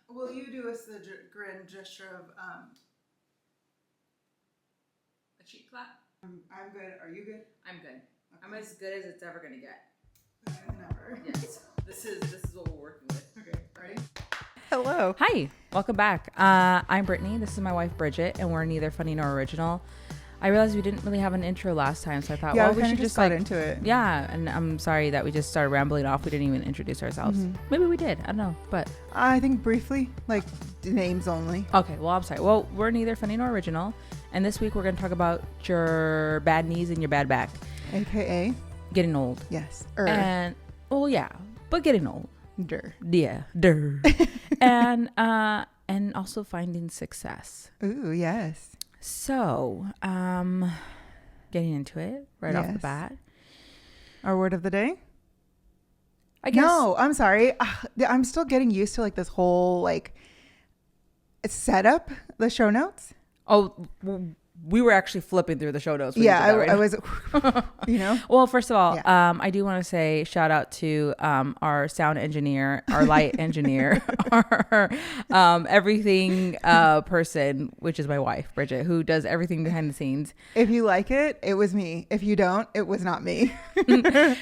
Will you do us the grand gesture of A cheek clap? I'm good. Are you good? I'm good. Okay. I'm as good as it's ever gonna get. Never. Yes. This is what we're working with. Okay. Ready? Hello. Hi. Welcome back. I'm Brittany. This is my wife Bridget, and we're neither funny nor original. I realized we didn't really have an intro last time, so I thought, yeah, well, we should just got into it. Yeah, and I'm sorry that we just started rambling off. We didn't even introduce ourselves. Mm-hmm. Maybe we did. I don't know, but I think briefly, like names only. Okay. Well, I'm sorry. Well, we're neither funny nor original, and this week we're going to talk about your bad knees and your bad back, aka getting old. Yes. And yeah, but getting old. Yeah. And also finding success. Ooh, yes. So, getting into it right off the bat. Our word of the day? I guess. No, I'm sorry. I'm still getting used to like this whole like setup, the show notes. Oh, we were actually flipping through the show notes. Yeah, I was, you know. Well, first of all, I do want to say shout out to our sound engineer, our light engineer, our everything person, which is my wife, Bridget, who does everything behind the scenes. If you like it, it was me. If you don't, it was not me.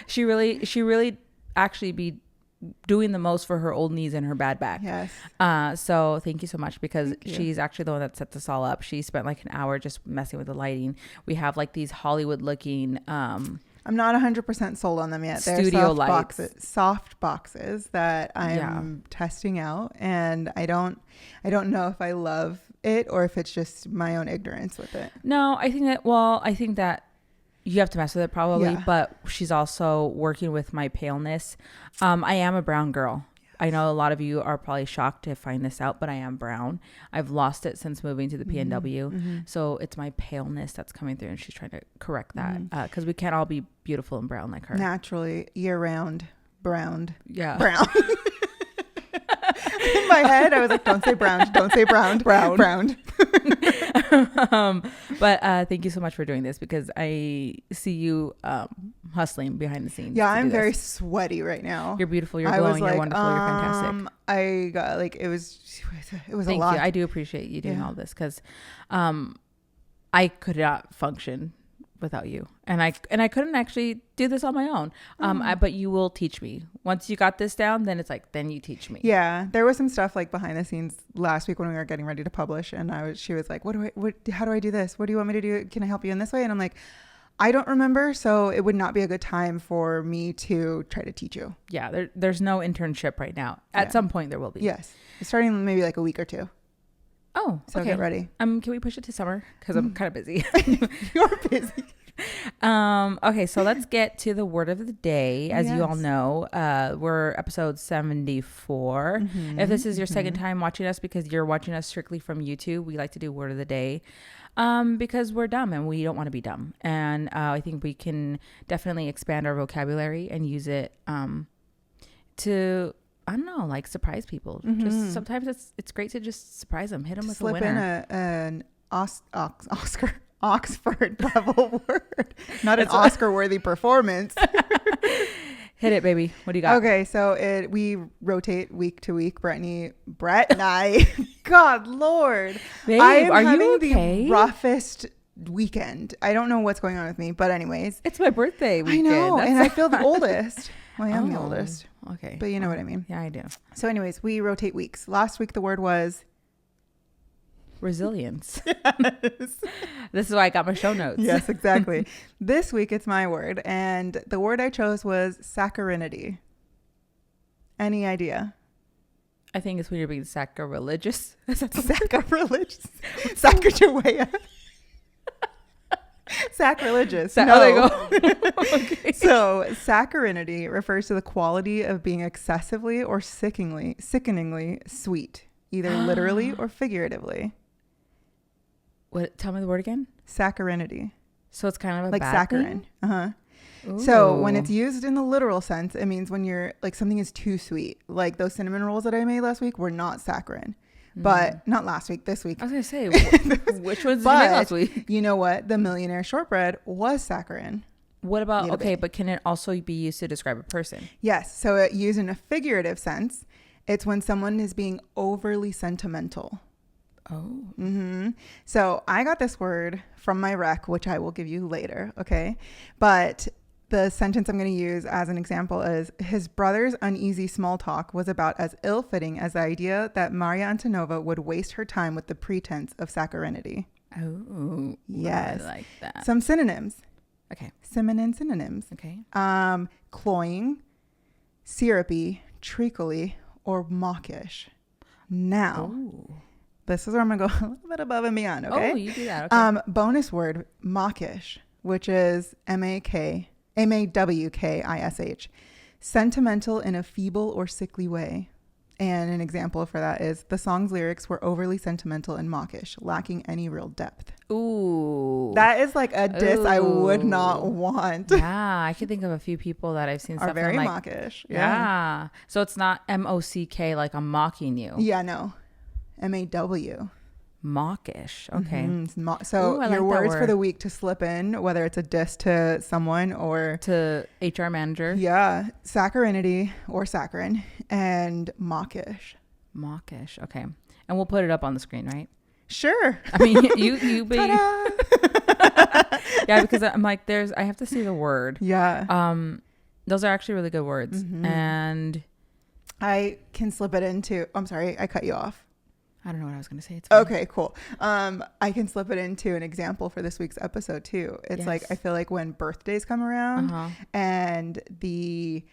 She really actually be doing the most for her old knees and her bad back. Yes. So thank you so much, because she's actually the one that set this all up. She spent like an hour just messing with the lighting. We have like these Hollywood looking I'm not 100% sold on them yet. Studio lights. Soft boxes that I'm testing out, and I don't know if I love it or if it's just my own ignorance with it. No, I think that you have to mess with it probably, but she's also working with my paleness. I am a brown girl. Yes. I know a lot of you are probably shocked to find this out, but I am brown. I've lost it since moving to the PNW. Mm-hmm. So it's my paleness that's coming through, and she's trying to correct that, because we can't all be beautiful and brown like her. Naturally, year-round, browned. Yeah. Brown. In my head, I was like, don't say brown, don't say brown. Brown. But thank you so much for doing this, because I see you hustling behind the scenes. Yeah, I'm very sweaty right now. You're beautiful, you're glowing, you're wonderful, you're fantastic. I got like, it was Thank a lot. You. I do appreciate you doing all this, because I could not function without you, and I couldn't actually do this on my own. But you will teach me once you got this down. Then it's like, then you teach me. Yeah, there was some stuff like behind the scenes last week when we were getting ready to publish, and she was like, how do I do this? What do you want me to do? Can I help you in this way? And I'm like, I don't remember, so it would not be a good time for me to try to teach you. Yeah, there's no internship right now. At some point there will be. Yes, starting maybe like a week or two. Oh, so okay. Get ready. Can we push it to summer? Because I'm kind of busy. You're busy. Okay, so let's get to the word of the day. As you all know, we're episode 74. If this is your second time watching us, because you're watching us strictly from YouTube, we like to do word of the day because we're dumb and we don't want to be dumb. And I think we can definitely expand our vocabulary and use it to, I don't know, like surprise people. Just sometimes it's great to just surprise them, hit them with a winner. Slip in an Oxford level word, not an Oscar-worthy performance. Hit it, baby. What do you got? Okay, so we rotate week to week. Brett and I. God, Lord, babe, I am having okay? the roughest weekend. I don't know what's going on with me, but anyways, it's my birthday weekend. I know, and I feel the oldest. Well, I am the oldest. Okay, but you know what I mean. Yeah, I do. So, anyways, we rotate weeks. Last week the word was resilience. Yes. This is why I got my show notes. Yes, exactly. This week it's my word, and the word I chose was saccharine. Any idea? I think it's when you're being sacrilegious. Sacrilegious. Sacagawea. Sacrilegious. No. Oh, there you go. Okay. So saccharinity refers to the quality of being excessively or sickeningly sweet, either literally or figuratively. What? Tell me the word again. Saccharinity. So it's kind of a like bad saccharin. Thing? So when it's used in the literal sense, it means when you're like something is too sweet. Like those cinnamon rolls that I made last week were not saccharin. But not last week, this week. I was going to say, which ones did you make last week? You know what? The Millionaire Shortbread was saccharin. What about, but can it also be used to describe a person? Yes. So it used in a figurative sense. It's when someone is being overly sentimental. Oh. Mm-hmm. So I got this word from my rec, which I will give you later. Okay. But the sentence I'm going to use as an example is his brother's uneasy small talk was about as ill-fitting as the idea that Maria Antonova would waste her time with the pretense of saccharinity. Oh. Yes. I like that. Some synonyms. Okay. Synonyms. Okay. Cloying, syrupy, treacly, or mawkish. Now, Ooh. this is where I'm going to go a little bit above and beyond, okay? Oh, you do that. Okay. Bonus word, mawkish, which is MAWKISH. Sentimental in a feeble or sickly way. And an example for that is the song's lyrics were overly sentimental and mawkish, lacking any real depth. Ooh. That is like a diss I would not want. Yeah, I can think of a few people that I've seen Are stuff very like, mawkish. Yeah. So it's not MOCK like I'm mocking you. Yeah, no. MAW. Mawkish. Okay. Mm-hmm. So Ooh, I your like that words for word. the week to slip in, whether it's a diss to someone or To HR manager. yeah, saccharinity or saccharin and mawkish. Mawkish. Okay. And we'll put it up on the screen, right? Sure. I mean, you be Ta-da! yeah, because I'm like, I have to see the word. Yeah. Those are actually really good words, Mhm. and I can slip it into. I'm sorry, I cut you off. I don't know what I was going to say. It's fine. Okay, cool. I can slip it into an example for this week's episode too. It's Yes. like I feel like when birthdays come around and the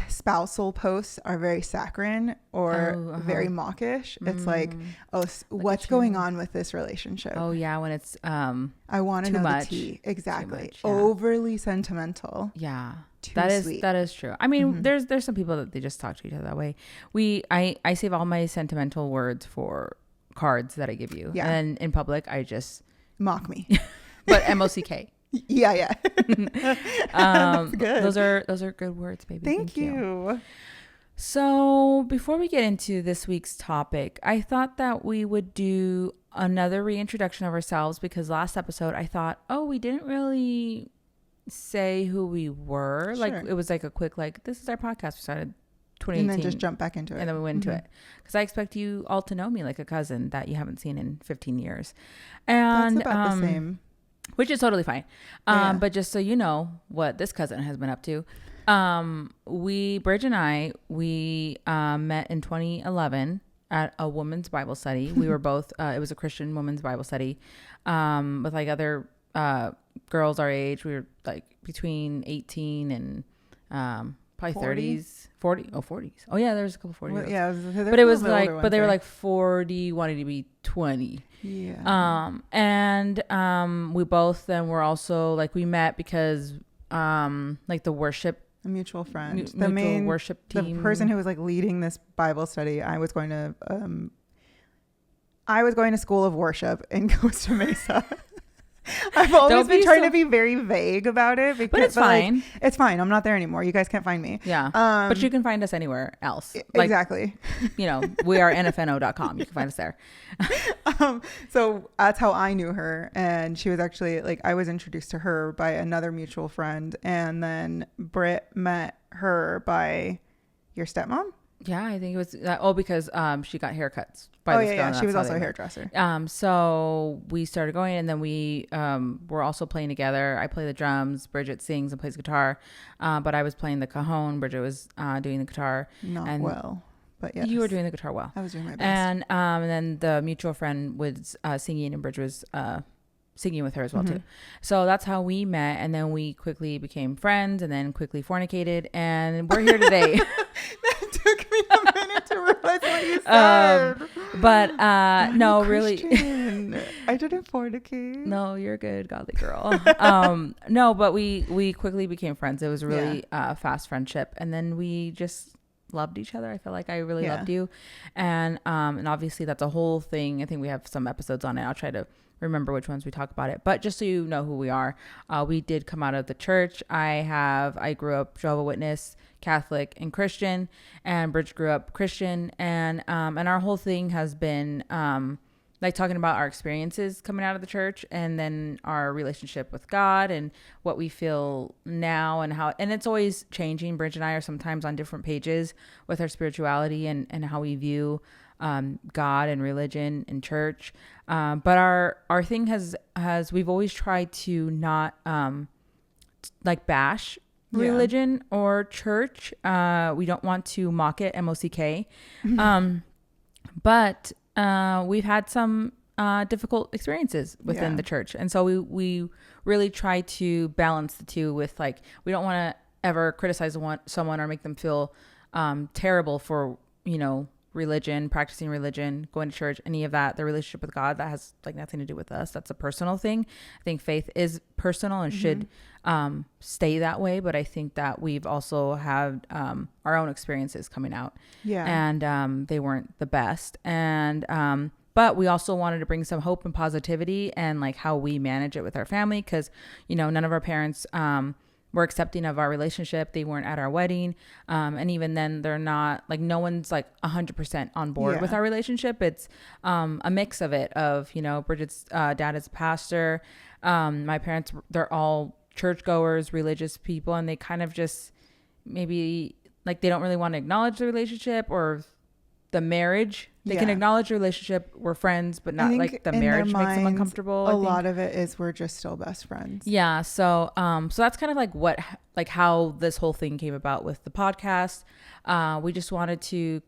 spousal posts are very saccharine or very mawkish. It's like, oh, what's going on with this relationship? Oh yeah, when it's I want to too know much. the tea. Exactly. Much, yeah. Overly sentimental. yeah. Too That is true. I mean, Mhm. there's some people that they just talk to each other that way. I save all my sentimental words for cards that I give you. Yeah. And in public I just Mock me. but MOCK. Yeah. That's good. Those are good words, baby. Thank you. So before we get into this week's topic, I thought that we would do another reintroduction of ourselves because last episode I thought, oh, we didn't really say who we were. Like Sure. it was like a quick like, this is our podcast. We started 2018. And then just jump back into it. And then we went into it because I expect you all to know me like a cousin that you haven't seen in 15 years. And That's about the same. which is totally fine. Yeah. But just so you know what this cousin has been up to, Bridge and I met in 2011 at a women's Bible study. We were both, it was a Christian women's Bible study, with like other, girls our age. We were like between 18 and, probably 40? 30s, 40s. Oh yeah, there was a couple 40s. Well, yeah, But it was like, but they were like 40, wanting to be 20. yeah. We both then were also like, we met because, like the worship, A mutual friend. mutual The main worship team. The person who was like leading this Bible study, I was going to School of Worship in Costa Mesa. I've always Don't been be trying so- to be very vague about it because but it's like, fine. it's fine. I'm not there anymore. You guys can't find me. Yeah. But you can find us anywhere else. Like, exactly. you know, we are nfno.com. You can find us there. So that's how I knew her. And she was actually like, I was introduced to her by another mutual friend. And then Britt met her by your stepmom. Yeah, I think it was, because she got haircuts by Oh this girl, yeah. and She was that's also how a they met. hairdresser. So we started going, and then we were also playing together. I play the drums, Bridget sings and plays guitar, but I was playing the cajon. Bridget was doing the guitar. Not and well, but yes. You were doing the guitar well. I was doing my best. And then the mutual friend was singing, and Bridget was singing with her as well too. So that's how we met, and then we quickly became friends, and then quickly fornicated, and we're here today. That took me a minute to realize what you said. But I'm no, a really. Christian. I didn't fornicate. No, you're good, godly girl. No, but we quickly became friends. It was a really fast friendship, and then we just loved each other. I feel like I really loved you, and obviously that's a whole thing. I think we have some episodes on it. I'll try to remember which ones we talk about it, but just so you know who we are, we did come out of the church. I grew up Jehovah's Witness, Catholic, and Christian, and Bridge grew up Christian, and our whole thing has been like talking about our experiences coming out of the church, and then our relationship with God and what we feel now and how, and it's always changing. Bridge and I are sometimes on different pages with our spirituality and how we view God and religion and church. But our thing has we've always tried to not like bash religion or church. We don't want to mock it, MOCK. But we've had some difficult experiences within the church. And so we really try to balance the two with, like, we don't want to ever criticize someone or make them feel terrible for, religion, practicing religion, going to church, any of that. Their relationship with God, that has like nothing to do with us. That's a personal thing. I think faith is personal and should stay that way. But I think that we've also had our own experiences coming out. Yeah. And they weren't the best. And but we also wanted to bring some hope and positivity and like how we manage it with our family. Because, none of our parents were accepting of our relationship. They weren't at our wedding. And even then they're not, like, no one's like 100% on board with our relationship. It's a mix of it, of, Bridget's dad is a pastor. My parents, they're all churchgoers, religious people, and they kind of just maybe like, they don't really want to acknowledge the relationship or the marriage. They can acknowledge the relationship. We're friends, but not like the marriage makes them uncomfortable. A lot of it is we're just still best friends. Yeah. So, so that's kind of like how this whole thing came about with the podcast. We just wanted to,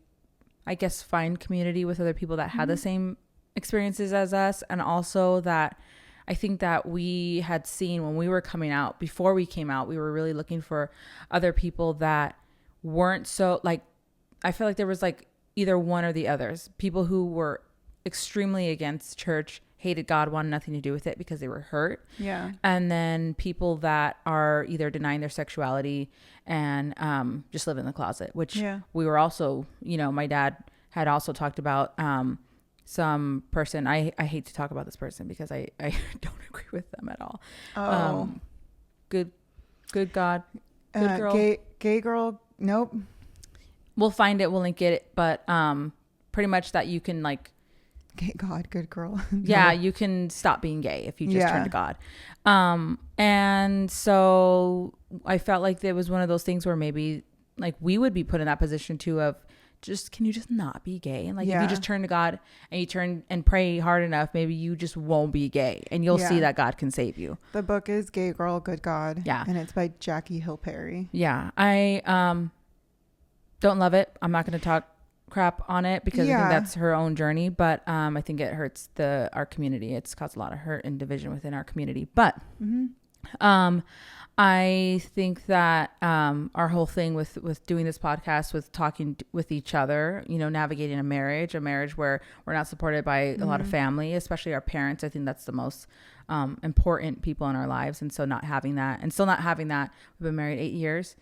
I guess, find community with other people that had the same experiences as us. And also that I think that we had seen when we were coming out, before we came out, we were really looking for other people that weren't so, like, I feel like there was like either one or the others. People who were extremely against church, hated God, wanted nothing to do with it because they were hurt. Yeah. And then people that are either denying their sexuality and just live in the closet, which we were also, my dad had also talked about some person. I hate to talk about this person because I don't agree with them at all. Oh. Good God. Good girl. Gay girl. Nope. We'll find it. We'll link it. But pretty much that you can like. God, good girl. Yeah, you can stop being gay if you just turn to God. And so I felt like there was one of those things where maybe like we would be put in that position too of just, can you just not be gay? And like if you just turn to God and you turn and pray hard enough, maybe you just won't be gay and you'll see that God can save you. The book is Gay Girl, Good God. Yeah. And it's by Jackie Hill Perry. Yeah. I don't love it. I'm not going to talk crap on it because I think that's her own journey, but I think it hurts our community. It's caused a lot of hurt and division within our community. But I think that our whole thing with doing this podcast, with talking with each other, navigating a marriage where we're not supported by a lot of family, especially our parents. I think that's the most important people in our lives. And so not having that, we've been married 8 years.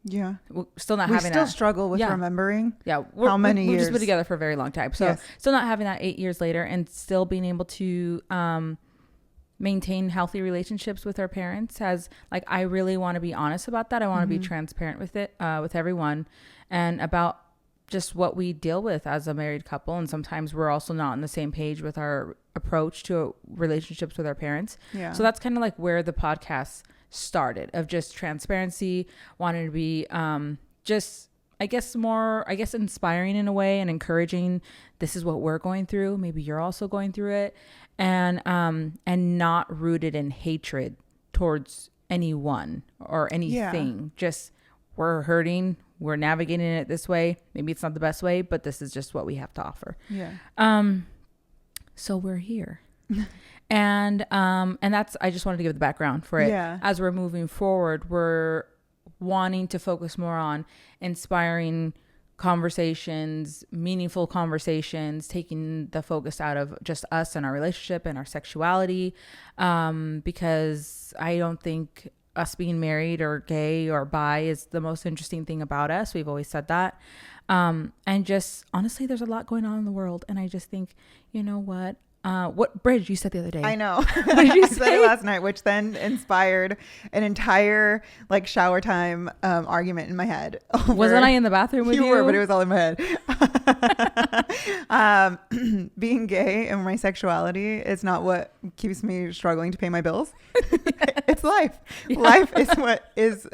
Yeah. We're still not having that. We still struggle with remembering how many years. We've just been together for a very long time. So still not having that 8 years later and still being able to maintain healthy relationships with our parents has, like, I really want to be honest about that. I want to be transparent with it, with everyone, and about just what we deal with as a married couple. And sometimes we're also not on the same page with our approach to relationships with our parents. Yeah. So that's kind of like where the podcast started, of just transparency, wanting to be just inspiring in a way and encouraging. This is what we're going through. Maybe you're also going through it, and not rooted in hatred towards anyone or anything. Just, we're hurting, we're navigating it this way. Maybe it's not the best way, but this is just what we have to offer. So we're here. And that's, I just wanted to give the background for it. Yeah. As we're moving forward, we're wanting to focus more on inspiring conversations, meaningful conversations, taking the focus out of just us and our relationship and our sexuality. Because I don't think us being married or gay or bi is the most interesting thing about us. We've always said that. And just honestly, there's a lot going on in the world. And I just think, you know what? What bridge you said the other day? I know. What did you I said say? it last night, which then inspired an entire like shower time argument in my head. Wasn't I in the bathroom with you? You were, but it was all in my head. Being gay and my sexuality is not what keeps me struggling to pay my bills. It's life. Yeah. Life is what is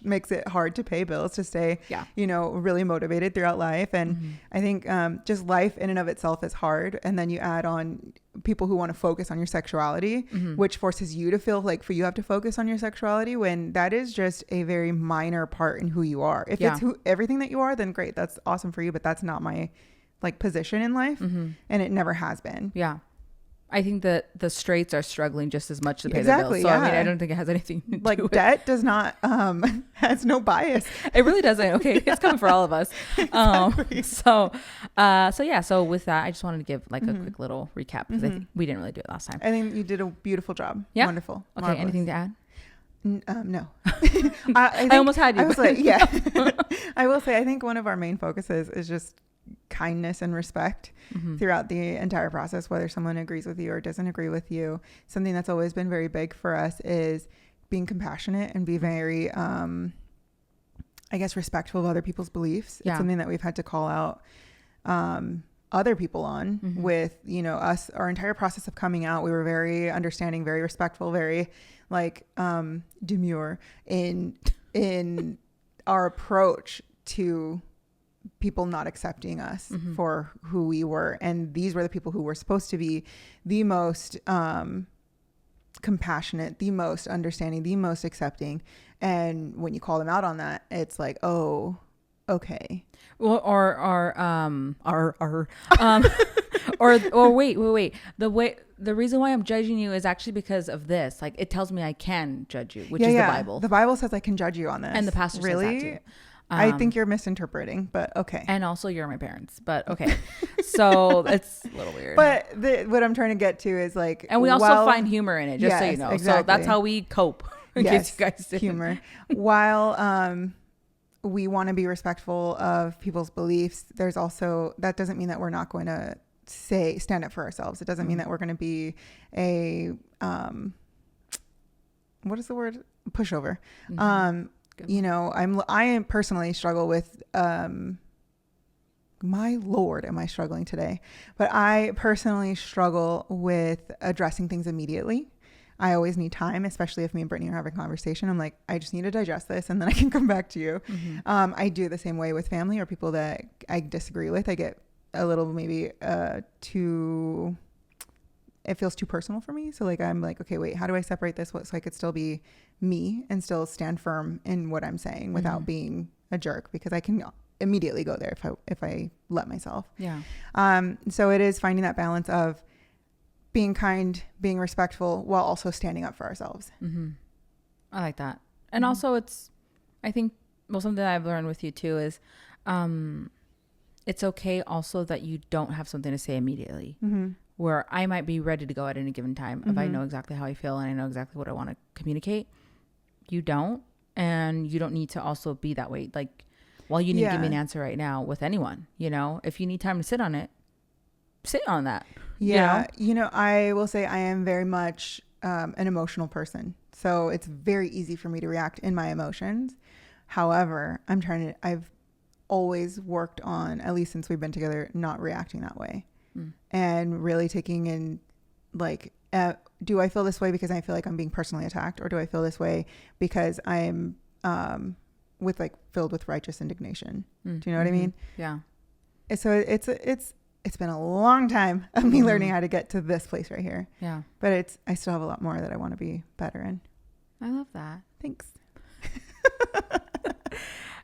makes it hard to pay bills, to stay, Yeah. really motivated throughout life. And Mhm. I think just life in and of itself is hard. And then you add on people who want to focus on your sexuality, Mhm. which forces you to feel like you have to focus on your sexuality, when that is just a very minor part in who you are. If Yeah. it's everything that you are, then great, that's awesome for you, but that's not my like position in life. Mhm. And it never has been. Yeah. I think that the straights are struggling just as much to pay Exactly, their bills. So I mean, yeah. I don't think it has anything to Like do with debt does not has no bias. it. Really doesn't. Okay, it's coming for all of us. Exactly. So yeah. So with that, I just wanted to give like a quick little recap because I think we didn't really do it last time. I think you did a beautiful job. Yeah? Wonderful. Okay. Marvelous. Anything to add? No. I almost had you. I was like, yeah. I will say, I think one of our main focuses is just kindness and respect Mhm. throughout the entire process, whether someone agrees with you or doesn't agree with you. Something that's always been very big for us is being compassionate and be very, I guess, respectful of other people's beliefs. Yeah. It's something that we've had to call out other people on with, us, our entire process of coming out. We were very understanding, very respectful, very like demure in our approach to people not accepting us for who we were. And these were the people who were supposed to be the most compassionate, the most understanding, the most accepting. And when you call them out on that, it's like, oh, okay. Well, or wait. The reason why I'm judging you is actually because of this. Like, it tells me I can judge you, which is the Bible. The Bible says I can judge you on this. And the pastor says that really? too. I think you're misinterpreting, but okay. And also, you're my parents, but okay. So it's a little weird. But what I'm trying to get to is like, and we also find humor in it, just so you Yes, know. exactly. So that's how we cope. In case you guys didn't. humor. While we want to be respectful of people's beliefs, there's also, that doesn't mean that we're not going to stand up for ourselves. It doesn't mean that we're going to be a what is the word? Pushover. I personally struggle with my Lord, am I struggling today? But I personally struggle with addressing things immediately. I always need time, especially if me and Brittany are having a conversation. I'm like, I just need to digest this and then I can come back to you. I do the same way with family or people that I disagree with. I get a little maybe it feels too personal for me. So like, I'm like, okay, wait, how do I separate this so I could still be me and still stand firm in what I'm saying without being a jerk? Because I can immediately go there if I let myself. Yeah. So it is finding that balance of being kind, being respectful, while also standing up for ourselves. I like that. And also I think, something that I've learned with you too is, it's okay also that you don't have something to say immediately. Where I might be ready to go at any given time if I know exactly how I feel and I know exactly what I want to communicate. You don't, and you don't need to also be that way. Like, well, you need to give me an answer right now with anyone. If you need time to sit on it, sit on that. Yeah. I will say I am very much an emotional person. So it's very easy for me to react in my emotions. However, I've always worked on, at least since we've been together, not reacting that way. And really taking in like, do I feel this way because I feel like I'm being personally attacked, or do I feel this way because I'm filled with righteous indignation? Do you know what I mean? Yeah. So it's been a long time of me learning how to get to this place right here. Yeah. But I still have a lot more that I want to be better in. I love that. Thanks.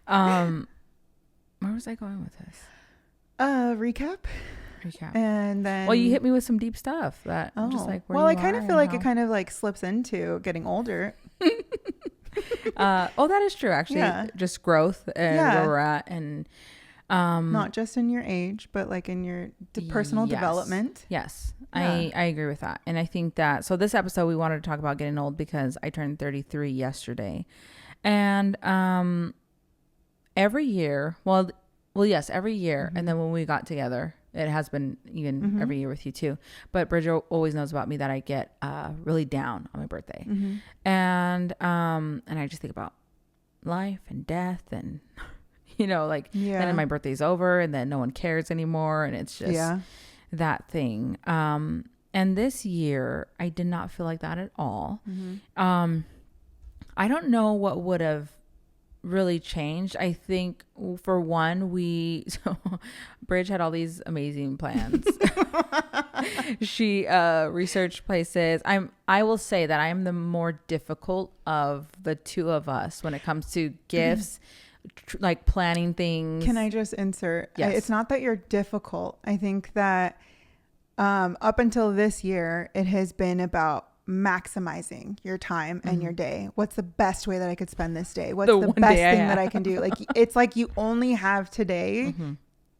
Where was I going with this? Recap. And then, well, you hit me with some deep stuff that I'm just like, I kind of feel like it kind of like slips into getting older. That is true. Actually, just growth and where we're at, and not just in your age, but like in your personal development. Yes, I agree with that. And I think that, so this episode, we wanted to talk about getting old because I turned 33 yesterday. And every year, every year. And then when we got together, It has been even every year with you too. But Bridget always knows about me that I get really down on my birthday. And I just think about life and death and, like then my birthday's over and then no one cares anymore. And it's just that thing. And this year I did not feel like that at all. I don't know what would have really changed. I think for one, Bridge had all these amazing plans. She researched places. I will say that I am the more difficult of the two of us when it comes to gifts, like planning things. Can I just insert? Yes. It's not that you're difficult. I think that up until this year, it has been about maximizing your time and your day. What's the best way that I could spend this day? What's the best thing that I can do? Like, it's like you only have today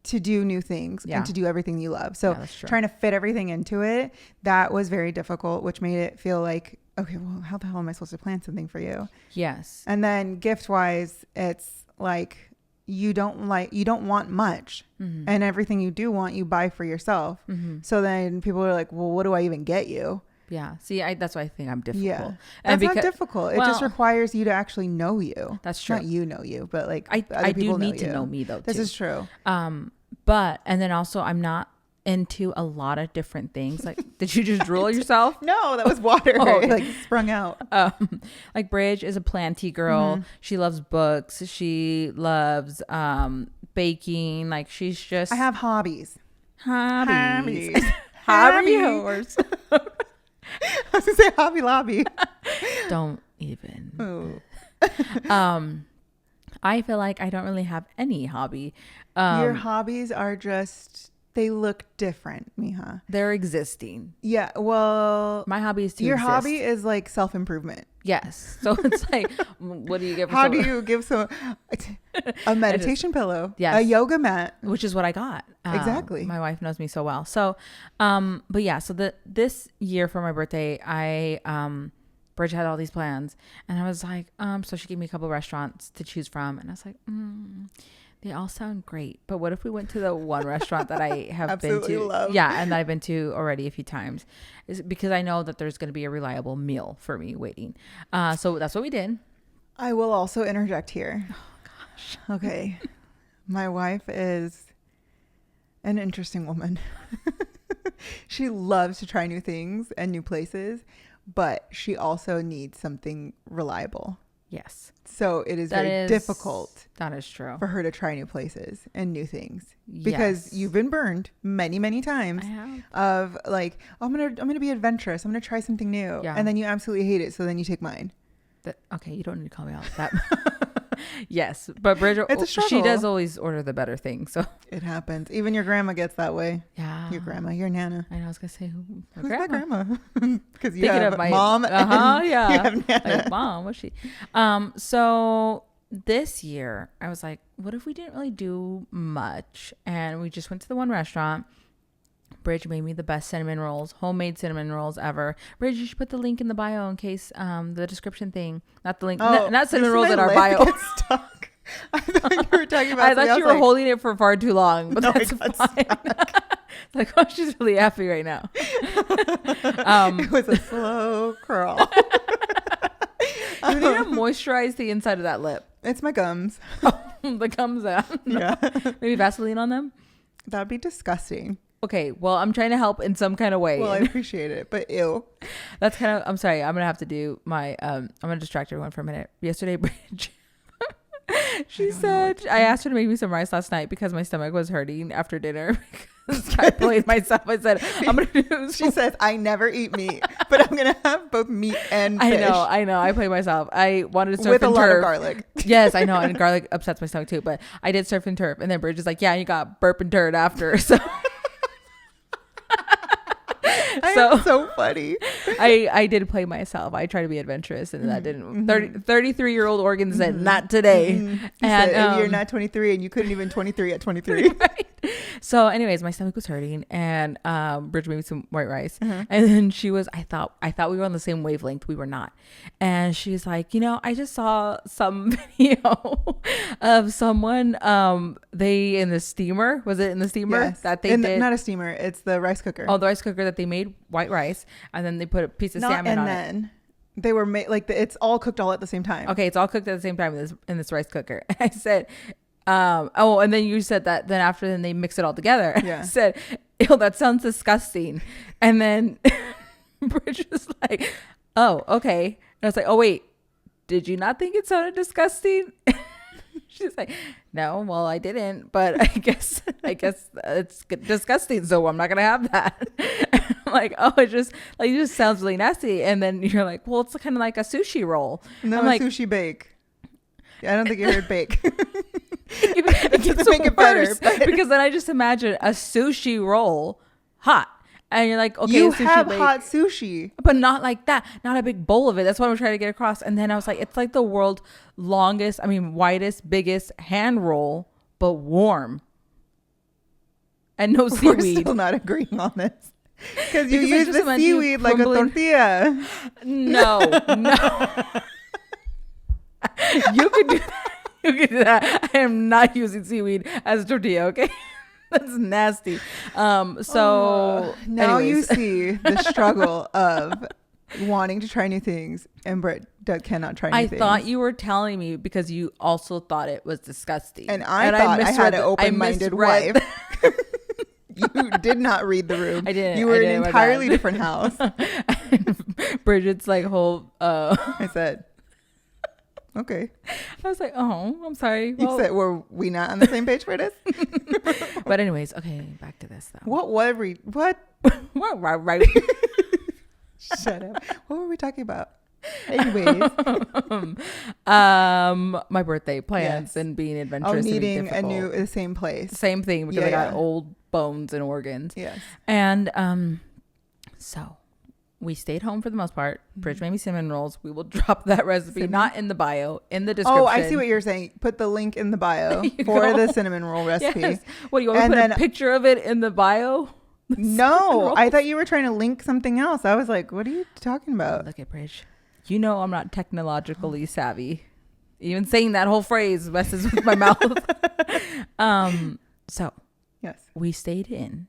to do new things and to do everything you love. So trying to fit everything into it, that was very difficult, which made it feel like, okay, well, how the hell am I supposed to plan something for you? Yes. And then gift wise, it's like, you don't want much, and everything you do want, you buy for yourself. So then people are like, well, what do I even get you? Yeah. See, that's why I think I'm difficult. Yeah. That's not difficult. It just requires you to actually know you. That's true. Not you know you, but like I do need to know me though. This is true. But and then also I'm not into a lot of different things. Like, did you just drool yourself? No, that was water. Oh. It like sprung out. Like Bridge is a planty girl. She loves books. She loves baking. Like she's just. I have hobbies. Hobby horse. I was gonna say Hobby Lobby. Don't even. Ooh. I feel like I don't really have any hobby. Your hobbies are just, they look different, Mija. They're existing. Yeah, well, my hobby is to your exist. hobby is like self-improvement. Yes. So it's like, what do you give? How do you give someone a meditation pillow? Yes. A yoga mat. Which is what I got. Exactly. My wife knows me so well. So, but yeah, so this year for my birthday, Bridge had all these plans and I was like, so she gave me a couple of restaurants to choose from. And I was like, they all sound great, but what if we went to the one restaurant that I have been to? Love. Yeah. And that I've been to already a few times, is because I know that there's going to be a reliable meal for me waiting. So that's what we did. I will also interject here. Oh gosh. Okay. My wife is an interesting woman. She loves to try new things and new places, but she also needs something reliable. Yes. So it is very difficult. That is true. For her to try new places and new things, because you've been burned many, many times. I have. Of like, oh, I'm gonna be adventurous. I'm gonna try something new, and then you absolutely hate it. So then you take mine. Okay, you don't need to call me out that. Yes, but Bridget, she does always order the better thing, so it happens. Even your grandma gets that way. Yeah, your grandma, your nana. I know. I was gonna say who's my grandma? Because you thinking have of my mom. Yeah, you have nana. like, mom. What's she? So this year, I was like, what if we didn't really do much, and we just went to the one restaurant. Bridge made me the best cinnamon rolls, homemade cinnamon rolls ever. Bridge, you should put the link in the bio in case the description thing, not the link, not cinnamon rolls in our bio. Stuck. I thought you were talking about. I thought you were holding it for far too long, but that's fine. Like, oh, she's really happy right now. It was a slow crawl. You need to moisturize the inside of that lip. It's my gums. The gums out. Yeah. Maybe Vaseline on them. That'd be disgusting. Okay, well, I'm trying to help in some kind of way. Well, I appreciate it, but ew. That's kind of, I'm sorry, I'm going to have to do my, I'm going to distract everyone for a minute. Yesterday, Bridge, she said, I asked her to make me some rice last night because my stomach was hurting after dinner. Because I played myself. I said, I'm going to do. She says, I never eat meat, but I'm going to have both meat and fish. I know. I played myself. I wanted to surf with and a lot turf. of garlic. Yes, I know. And garlic upsets my stomach too, but I did surf and turf. And then Bridge is like, yeah, you got burp and turd after. So. So funny. I did play myself. I tried to be adventurous, and that didn't. 33-year-old Oregon said, not today. And and if you're not 23 and you couldn't even 23 at 23. Right. So anyways, my stomach was hurting, and Bridge made me some white rice. And then she was, I thought we were on the same wavelength. We were not. And she's like, I just saw some video of someone, they in the steamer. Was it in the steamer? Yes. That they did? Not a steamer. It's the rice cooker. Oh, the rice cooker that they made white rice, and then they put a piece of salmon on it. And then they were made like it's all cooked all at the same time. Okay, it's all cooked at the same time in this rice cooker. And I said, and then you said that then after they mix it all together. Yeah. I said, ew, that sounds disgusting. And then Bridge was like, oh, okay. And I was like, oh wait, did you not think it sounded disgusting? She's like, no, well, I didn't, but I guess it's disgusting, so I'm not gonna have that. I'm like, oh, it just sounds really nasty. And then you're like, well, it's kind of like a sushi roll. No, I'm a like, sushi bake. I don't think you heard bake. it doesn't make it better, but- because then I just imagine a sushi roll hot. And you're like, okay, You sushi have bake, hot sushi. but not like that, not a big bowl of it. That's what I'm trying to get across. And then I was like, it's like the world's widest, biggest hand roll, but warm. And no We're seaweed. still not agreeing on this. Because you Because I use just the imagine you seaweed like a crumbling- tortilla. No. You could do that. You could do that. I am not using seaweed as a tortilla, okay? That's nasty. So now you anyways. see the struggle of wanting to try new things, and Britt cannot try new things. I thought you were telling me because you also thought it was disgusting. And I thought I had an open-minded wife. You did not read the room. I didn't. You were I in didn't, an my entirely bad. different house. Bridget's like whole I said, okay. I was like, oh, I'm sorry. You said, were we not on the same page for this? But anyways, okay, back to this though. What? What? Right. Shut up. What were we talking about? Anyways. My birthday plans Yes. and being adventurous. Needing and the same place. same thing because I got Yeah. old bones and organs. Yes. And so we stayed home for the most part. Bridge made me cinnamon rolls. We will drop that recipe, not in the bio, in the description. Oh, I see what you're saying. Put the link in the bio There you for go. the cinnamon roll recipe. Yes. What do you want me And to put then- a picture of it in the bio? No, I thought you were trying to link something else. I was like, what are you talking about? Look at Bridge. You know I'm not technologically savvy. Even saying that whole phrase messes with my mouth. So Yes. we stayed in.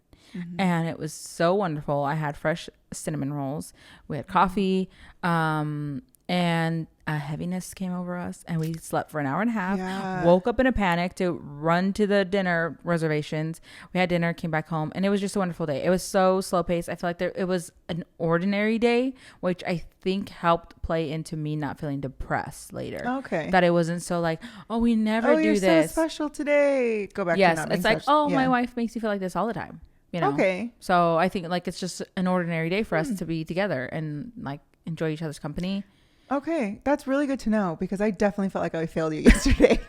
And it was so wonderful. I had fresh cinnamon rolls. We had coffee. And a heaviness came over us. And we slept for an hour and a half. Yeah. Woke up in a panic to run to the dinner reservations. We had dinner, came back home. And it was just a wonderful day. It was so slow paced. I feel like it was an ordinary day, which I think helped play into me not feeling depressed later. Okay. That it wasn't so like, oh, we never do you're this. so special today. Go back Yes. to not being It's like, special. oh, Yeah. my wife makes you feel like this all the time. You know? Okay. So I think like it's just an ordinary day for us to be together and like enjoy each other's company. Okay. That's really good to know because I definitely felt like I failed you yesterday.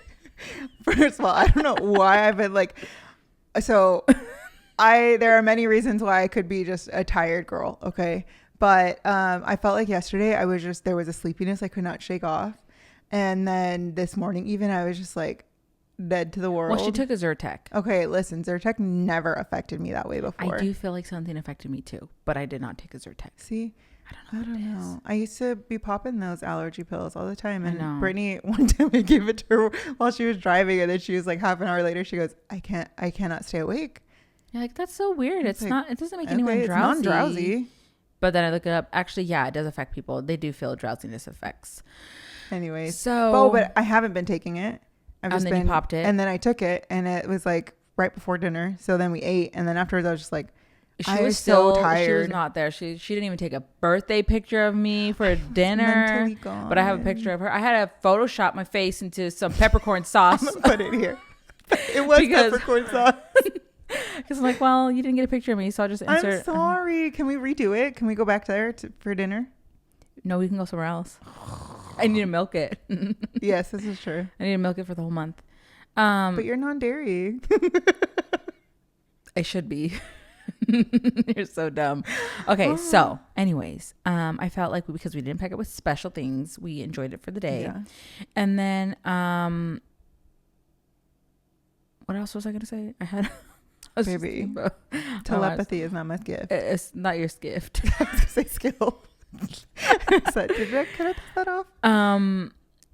First of all, I don't know why I've been like, so there are many reasons why I could be just a tired girl. Okay. But I felt like yesterday there was a sleepiness I could not shake off. And then this morning, even I was just like dead to the world. Well, she took a Zyrtec. Okay, listen, Zyrtec never affected me that way before. I do feel like something affected me too, but I did not take a Zyrtec. See, I don't know. what it is. I used to be popping those allergy pills all the time. I And know. Brittany, one time I gave it to her while she was driving. And then she was like half an hour later, she goes, I cannot stay awake. You're like, that's so weird. It's like, not, it doesn't make anyone It's drowsy. non-drowsy. But then I look it up. Actually, yeah, it does affect people. They do feel drowsiness effects. Anyways. So, But I haven't been taking it. I've And just then you been, popped it. And then I took it and it was like right before dinner. So then we ate. And then afterwards I was just like, she I was was so still She was tired. not there. She didn't even take a birthday picture of me for dinner. mentally gone. But I have a picture of her. I had to Photoshop my face into some peppercorn sauce. I'm gonna put it here. It was Because- peppercorn sauce. Because I'm like, well, you didn't get a picture of me, so I'll just insert. I'm sorry. Can we redo it? Can we go back there for dinner? No, we can go somewhere else. I need to milk it. Yes, this is true. I need to milk it for the whole month. But you're non-dairy. I should be. You're so dumb. Okay, so anyways, I felt like because we didn't pack it with special things, we enjoyed it for the day. Yeah. And then what else was I gonna say? I had Baby, telepathy is not my gift. It's not your gift. I was gonna say skill. So, could I pass that off?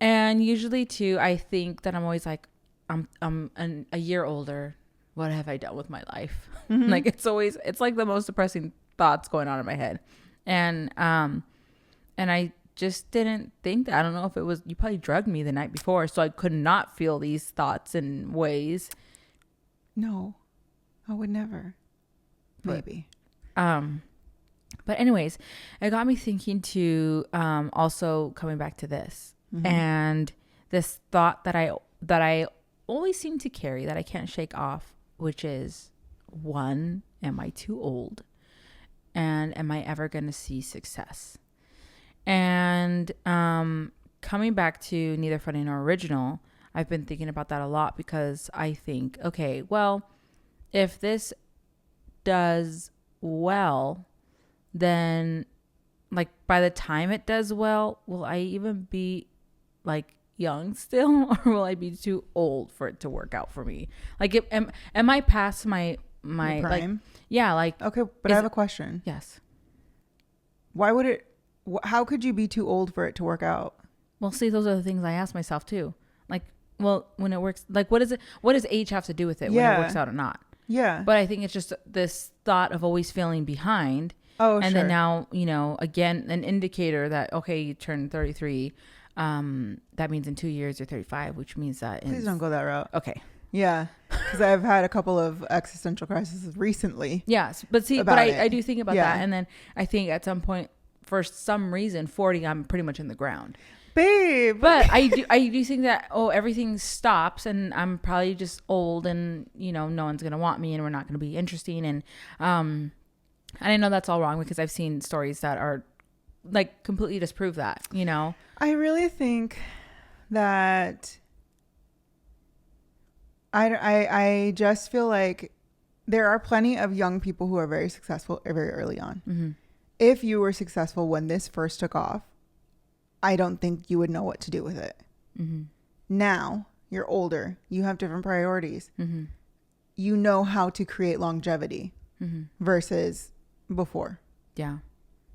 And usually too, I think that I'm always like, I'm a year older. What have I done with my life? Mm-hmm. Like it's like the most depressing thoughts going on in my head. And I just didn't think that. I don't know if it was, you probably drugged me the night before, so I could not feel these thoughts and ways. No, I would never. Maybe. But anyways, it got me thinking to also coming back to this and this thought that I always seem to carry that I can't shake off, which is, one, am I too old? And am I ever going to see success? And coming back to Neither Funny Nor Original, I've been thinking about that a lot because I think, okay, well, if this does well, then like by the time it does well, will I even be like young still, or will I be too old for it to work out for me? Like, am I past my Your prime? like, yeah, like, Okay, but I have a question. yes. Why would it? How could you be too old for it to work out? Well, see, those are the things I ask myself too. Like, well, when it works, like, what does age have to do with it when it works out or not? Yeah. But I think it's just this thought of always feeling behind. Oh, and sure. then now, again, an indicator that, okay, you turn 33. That means in 2 years you're 35, which means that. Please don't go that route. Okay. Yeah. Because I've had a couple of existential crises recently. Yes. But see, I do think about that. And then I think at some point, for some reason, 40, I'm pretty much in the ground. Babe. But I do think that, everything stops and I'm probably just old and, no one's going to want me and we're not going to be interesting. And I know that's all wrong because I've seen stories that are like completely disprove that, I really think that I just feel like there are plenty of young people who are very successful very early on. Mm-hmm. If you were successful when this first took off, I don't think you would know what to do with it. Mm-hmm. Now you're older. You have different priorities. Mm-hmm. You know how to create longevity versus before. Yeah.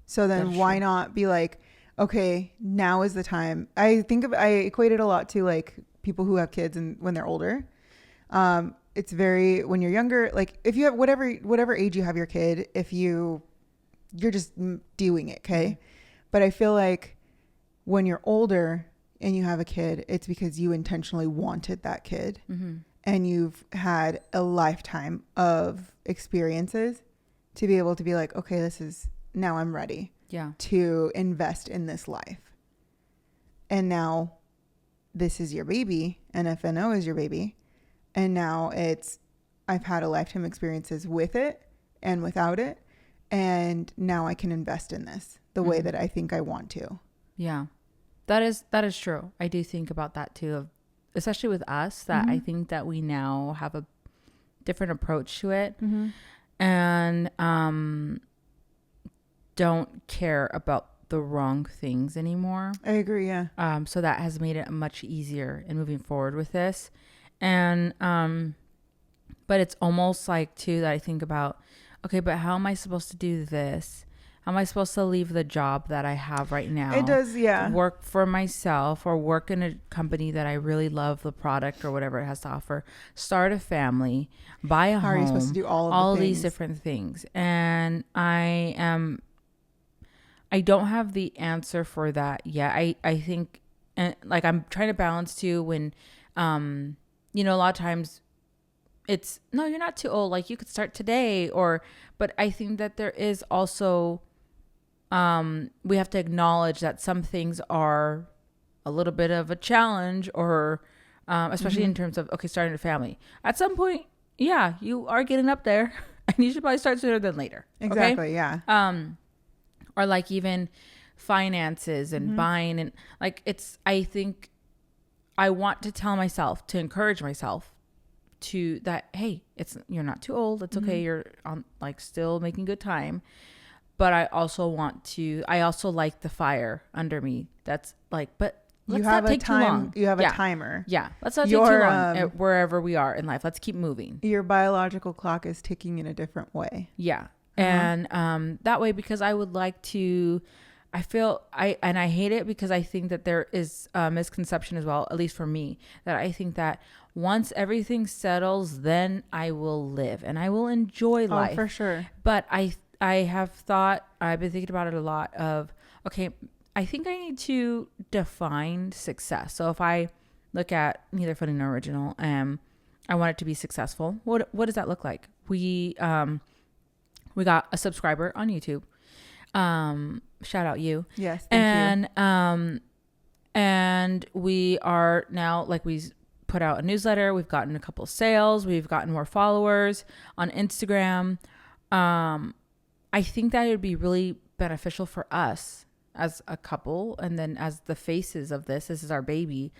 So then why not be like, okay, now is the time. I equate it a lot to like people who have kids and when they're older. It's very, when you're younger, like if you have whatever age you have your kid, if you're just doing it. Okay. But I feel like when you're older and you have a kid, it's because you intentionally wanted that kid and you've had a lifetime of experiences to be able to be like, okay, now I'm ready to invest in this life. And now this is your baby and FNO is your baby. And now I've had a lifetime experiences with it and without it. And now I can invest in this the way that I think I want to. Yeah, that is true. I do think about that too, especially with us, that I think that we now have a different approach to it and don't care about the wrong things anymore. I agree. Yeah. So that has made it much easier in moving forward with this. And, but it's almost like too that I think about, okay, but how am I supposed to do this? How am I supposed to leave the job that I have right now? It does, yeah. Work for myself or work in a company that I really love the product or whatever it has to offer. Start a family, buy a home. How are you supposed to do all of these different things? And I don't have the answer for that yet. I think, and like I'm trying to balance too when, a lot of times it's, no, you're not too old. Like you could start today but I think that there is also, we have to acknowledge that some things are a little bit of a challenge or, especially in terms of, okay, starting a family at some point. Yeah, you are getting up there and you should probably start sooner than later. Exactly. Okay? Yeah. Or like even finances and buying and like I think I want to tell myself, to encourage myself to that, hey, you're not too old. It's okay. You're on like still making good time. But I also like the fire under me. That's like, but let's not take too long. You have a Yeah. timer. Yeah. Let's not take too long wherever we are in life. Let's keep moving. Your biological clock is ticking in a different way. Yeah. And that way, because I would like to, I hate it because I think that there is a misconception as well, at least for me, that I think that once everything settles, then I will live and I will enjoy life. Oh, for sure. But I've been thinking about it a lot of, okay, I think I need to define success. So if I look at Neither Funny Nor Original and I want it to be successful, what does that look like? We got a subscriber on YouTube. Shout out you. Yes. Thank you. And we are now, like, we put out a newsletter. We've gotten a couple sales. We've gotten more followers on Instagram. I think that it would be really beneficial for us as a couple, and then as the faces of this is our baby,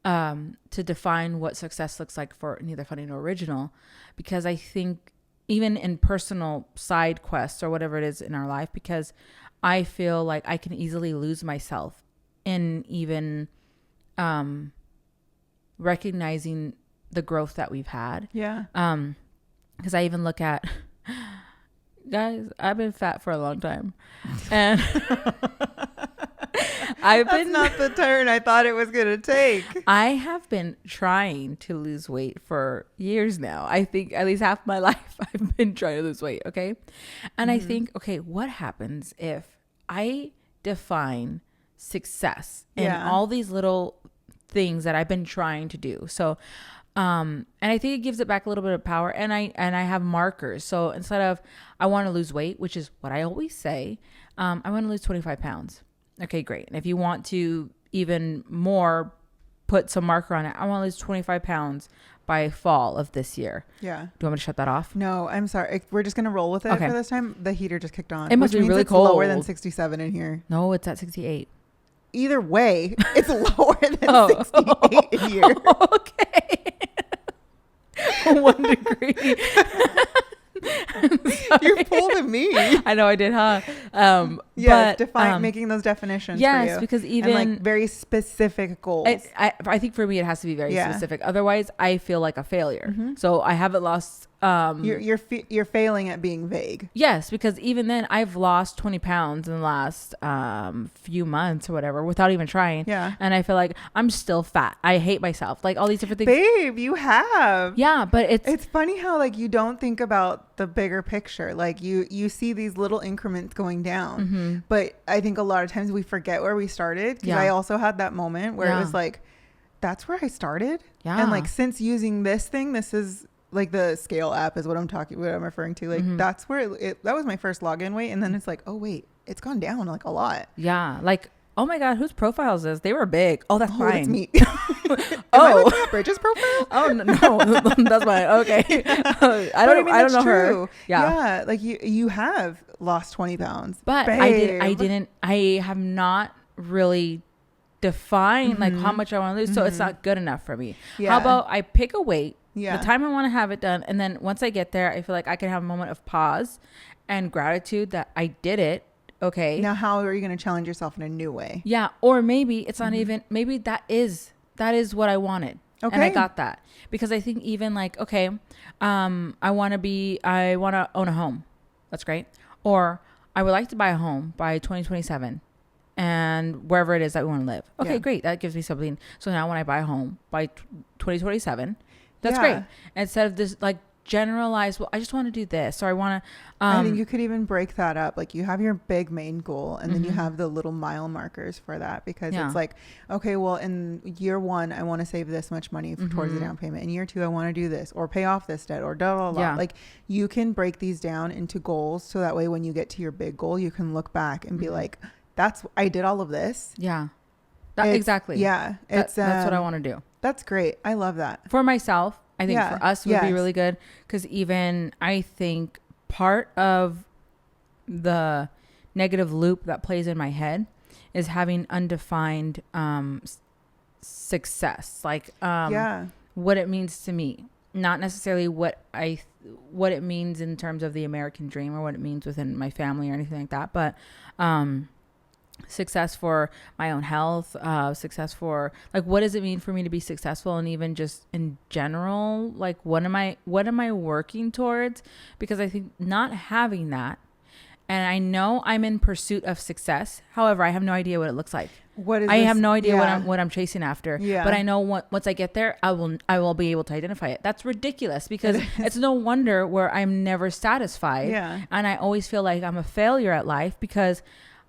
to define what success looks like for Neither Funny Nor Original, because I think even in personal side quests or whatever it is in our life, because I feel like I can easily lose myself in even recognizing the growth that we've had. Yeah. Because I even look at, guys, I've been fat for a long time, and That's not the turn I thought it was gonna take. I have been trying to lose weight for years now. I think at least half my life I've been trying to lose weight. Okay. And I think, okay, what happens if I define success in all these little things that I've been trying to do? So, and I think it gives it back a little bit of power, and I have markers. So instead of, I want to lose weight, which is what I always say, I want to lose 25 pounds. Okay, great. And if you want to even more, put some marker on it. I want to lose 25 pounds by fall of this year. Yeah. Do you want me to shut that off? No, I'm sorry. We're just going to roll with it for this time. The heater just kicked on. It must be really it's cold. Lower than 67 in here. No, it's at 68. Either way, it's lower than 68 in here. Okay. 1 degree. You're pulling me. I know I did, huh? Yeah, but, making those definitions. Yes, for you. because even and like very specific goals. I think for me it has to be very specific. Otherwise, I feel like a failure. So I haven't lost. You're failing at being vague. Yes, because even then I've lost 20 pounds in the last few months or whatever without even trying. Yeah, and I feel like I'm still fat. I hate myself. Like all these different things. Babe, you have. Yeah, but it's funny how like you don't think about the bigger picture. Like you see these little increments going down, but I think a lot of times we forget where we started. Because I also had that moment where it was like, that's where I started. Yeah, and like since using this thing, this is. Like the scale app is what I'm referring to. Like that's where that was my first login weight. And then it's like, oh wait, it's gone down like a lot. Yeah. Like, oh my God, whose profile is this? They were big. Oh, that's mine. That's me. Oh, Bridget's profile? Oh no, that's mine. Okay. I don't know her. Yeah. Like you have lost 20 pounds. But I have not really defined like how much I want to lose. So it's not good enough for me. Yeah. How about I pick a weight? Yeah. The time I want to have it done. And then once I get there, I feel like I can have a moment of pause and gratitude that I did it. Okay. Now, how are you going to challenge yourself in a new way? Yeah. Or maybe it's not even, maybe that is what I wanted. Okay. And I got that because I think even like, okay, I want to own a home. That's great. Or I would like to buy a home by 2027 and wherever it is that we want to live. Okay, great. That gives me something. So now when I buy a home by 2027, that's great. Instead of this like generalized, well, I just want to do this, or I want to. I think you could even break that up. Like you have your big main goal, and then you have the little mile markers for that, because it's like, okay, well, in year 1, I want to save this much money towards the down payment. In year 2, I want to do this, or pay off this debt, or blah, blah, blah. Yeah. Like you can break these down into goals, so that way when you get to your big goal, you can look back and be like, I did all of this. Yeah. Exactly. Yeah. That's what I want to do. That's great. I love that. For myself, I think for us would be really good, because even I think part of the negative loop that plays in my head is having undefined success, like what it means to me, not necessarily what it means in terms of the American dream or what it means within my family or anything like that, but success for my own health, success for like, what does it mean for me to be successful? And even just in general, like, what am I working towards? Because I think not having that, and I know I'm in pursuit of success. However, I have no idea what it looks like. I have no idea what I'm chasing after. Yeah. But I know once I get there, I will be able to identify it. That's ridiculous because it's no wonder where I'm never satisfied. Yeah. And I always feel like I'm a failure at life because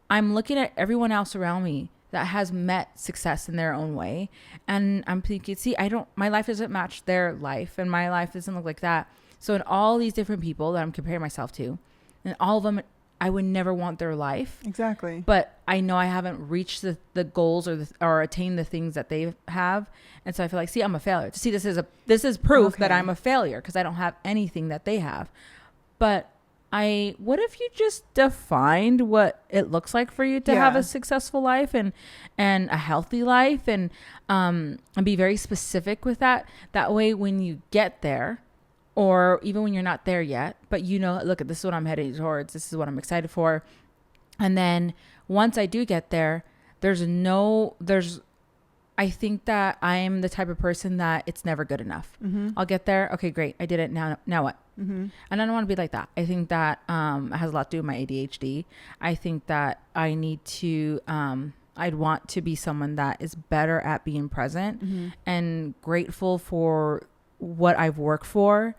I'm looking at everyone else around me that has met success in their own way. And I'm thinking, see, my life doesn't match their life and my life doesn't look like that. So in all these different people that I'm comparing myself to, and all of them, I would never want their life. Exactly. But I know I haven't reached the goals or attained the things that they have. And so I feel like, see, I'm a failure. See, this is proof that I'm a failure because I don't have anything that they have. But what if you just defined what it looks like for you to have a successful life and a healthy life and be very specific with that? That way, when you get there, or even when you're not there yet, but look, this is what I'm heading towards. This is what I'm excited for. And then once I do get there, I think that I'm the type of person that it's never good enough. Mm-hmm. I'll get there. Okay, great. I did it. Now what? Mm-hmm. And I don't want to be like that. I think that it has a lot to do with my ADHD. I think that I need to, I'd want to be someone that is better at being present and grateful for what I've worked for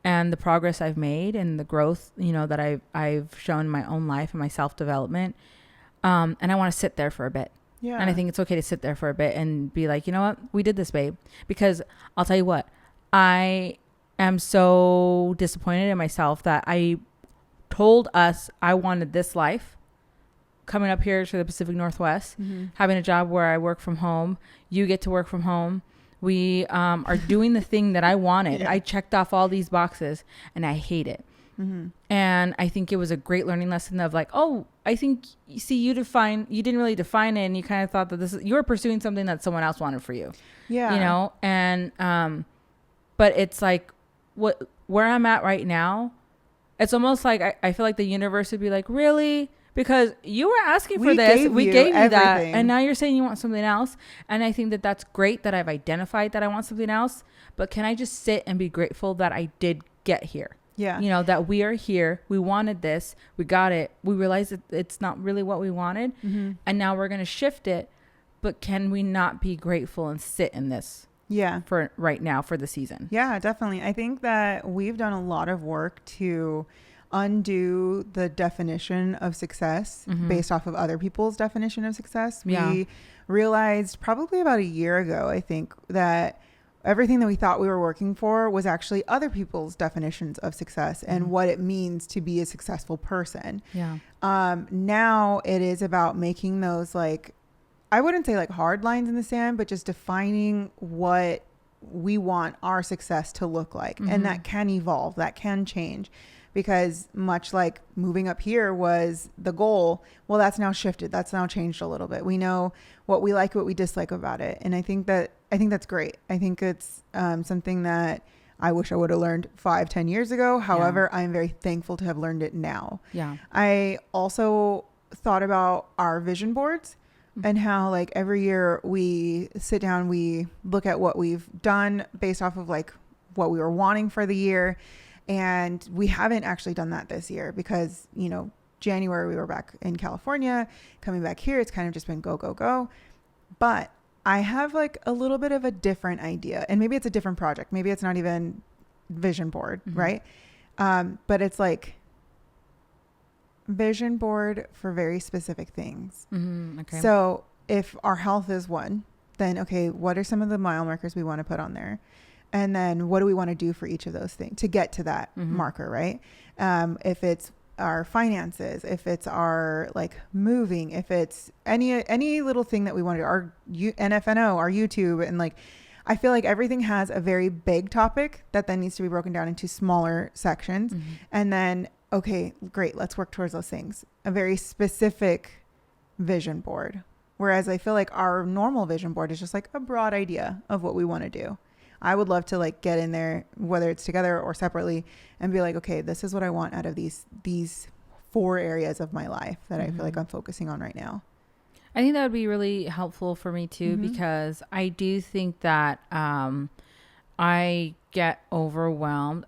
and the progress I've made and the growth, that I've shown in my own life and my self-development. And I want to sit there for a bit. Yeah. And I think it's okay to sit there for a bit and be like, you know what? We did this, babe. Because I'll tell you what, I am so disappointed in myself that I told us I wanted this life coming up here to the Pacific Northwest, having a job where I work from home. You get to work from home. We are doing the thing that I wanted. Yeah. I checked off all these boxes and I hate it. Mm-hmm. And I think it was a great learning lesson of like, oh, I think you didn't really define it. And you kind of thought that you were pursuing something that someone else wanted for you. Yeah. And, but it's like where I'm at right now, it's almost like I feel like the universe would be like, really? Because you were asking for this. We gave you that. And now you're saying you want something else. And I think that that's great that I've identified that I want something else. But can I just sit and be grateful that I did get here? Yeah. That we are here. We wanted this. We got it. We realized that it's not really what we wanted. Mm-hmm. And now we're going to shift it. But can we not be grateful and sit in this? Yeah. For right now, for the season. Yeah, definitely. I think that we've done a lot of work to undo the definition of success based off of other people's definition of success. We realized probably about a year ago, I think, that everything that we thought we were working for was actually other people's definitions of success and what it means to be a successful person. Yeah. Now it is about making those, like, I wouldn't say like hard lines in the sand, but just defining what we want our success to look like. And that can evolve, that can change. Because much like moving up here was the goal, well, that's now shifted. That's now changed a little bit. We know what we like, what we dislike about it. And I think that's great. I think it's something that I wish I would have learned 5-10 years ago. However, I'm very thankful to have learned it now. Yeah. I also thought about our vision boards and how like every year we sit down, we look at what we've done based off of like what we were wanting for the year. And we haven't actually done that this year because, January we were back in California, coming back here. It's kind of just been go, go, go. But I have like a little bit of a different idea, and maybe it's a different project. Maybe it's not even vision board, right? But it's like vision board for very specific things. Okay. So if our health is one, then, okay, what are some of the mile markers we want to put on there? And then what do we want to do for each of those things to get to that marker, right? If it's our finances, if it's our like moving, if it's any little thing that we want to do, our NFNO, our YouTube, and like, I feel like everything has a very big topic that then needs to be broken down into smaller sections. And then, okay, great, let's work towards those things. A very specific vision board. Whereas I feel like our normal vision board is just like a broad idea of what we want to do. I would love to like get in there, whether it's together or separately, and be like, okay, this is what I want out of these 4 areas of my life that I feel like I'm focusing on right now. I think that would be really helpful for me too, because I do think that I get overwhelmed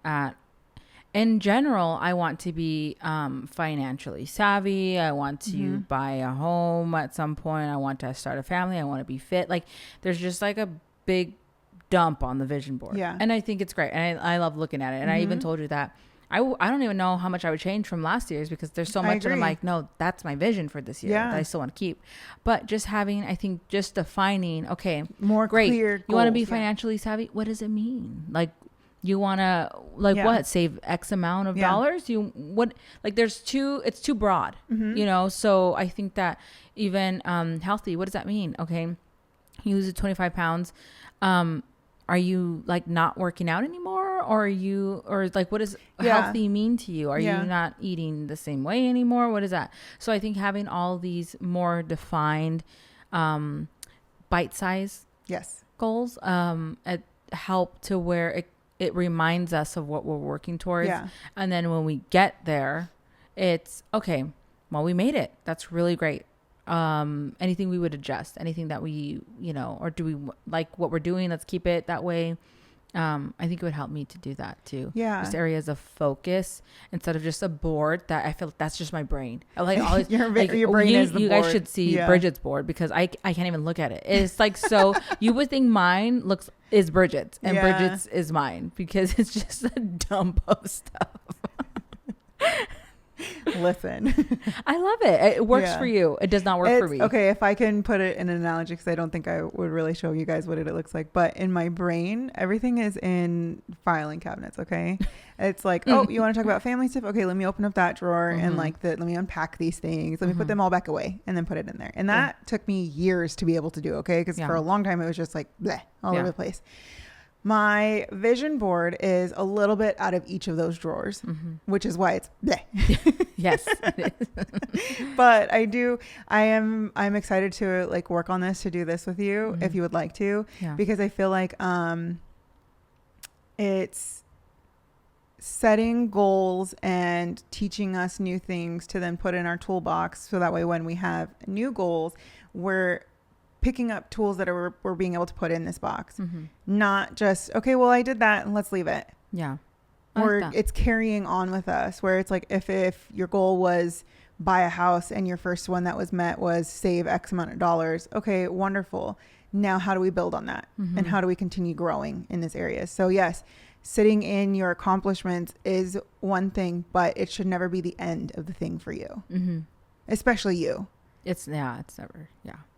in general. I want to be financially savvy. I want to buy a home at some point. I want to start a family. I want to be fit. Like there's just like a big dump on the vision board. Yeah. And I think it's great. And I love looking at it. And I even told you that I don't even know how much I would change from last year's, because there's so much that I'm like, no, that's my vision for this year that I still want to keep. But just having, I think just defining, okay, more great. clear goals. You want to be financially savvy? What does it mean? Like you want to what, save X amount of dollars? It's too broad, you know? So I think that even healthy, what does that mean? Okay. You lose 25 pounds. Are you like not working out anymore, or what does healthy mean to you? Are you not eating the same way anymore? What is that? So I think having all these more defined, bite-sized goals, help to where it reminds us of what we're working towards. Yeah. And then when we get there, it's okay. Well, we made it. That's really great. Anything we would adjust, anything that we, or do we like what we're doing? Let's keep it that way. I think it would help me to do that too. Yeah. Just areas of focus instead of just a board that I feel like that's just my brain. Like all this, your brain is the board. You guys should see Bridget's board, because I can't even look at it. It's like, so you would think mine is Bridget's and Bridget's is mine, because it's just a dump of stuff. Listen, I love it. It works for you. It does not work for me. Okay, if I can put it in an analogy, because I don't think I would really show you guys what it looks like. But in my brain, everything is in filing cabinets. Okay, it's like, oh, you want to talk about family stuff? Okay, let me open up that drawer and let me unpack these things. Let me put them all back away and then put it in there. And that took me years to be able to do. Okay, because for a long time it was just like bleh, all over the place. My vision board is a little bit out of each of those drawers, which is why it's bleh. Yes. But I'm excited to like work on this, to do this with you if you would like to, because I feel like it's setting goals and teaching us new things to then put in our toolbox, so that way when we have new goals, we're picking up tools that we're being able to put in this box, not just, okay, well, I did that and let's leave it. Yeah. Or it's carrying on with us, where it's like, if your goal was buy a house and your first one that was met was save X amount of dollars. Okay, wonderful. Now, how do we build on that? And how do we continue growing in this area? So yes, sitting in your accomplishments is one thing, but it should never be the end of the thing for you, especially you. It's never.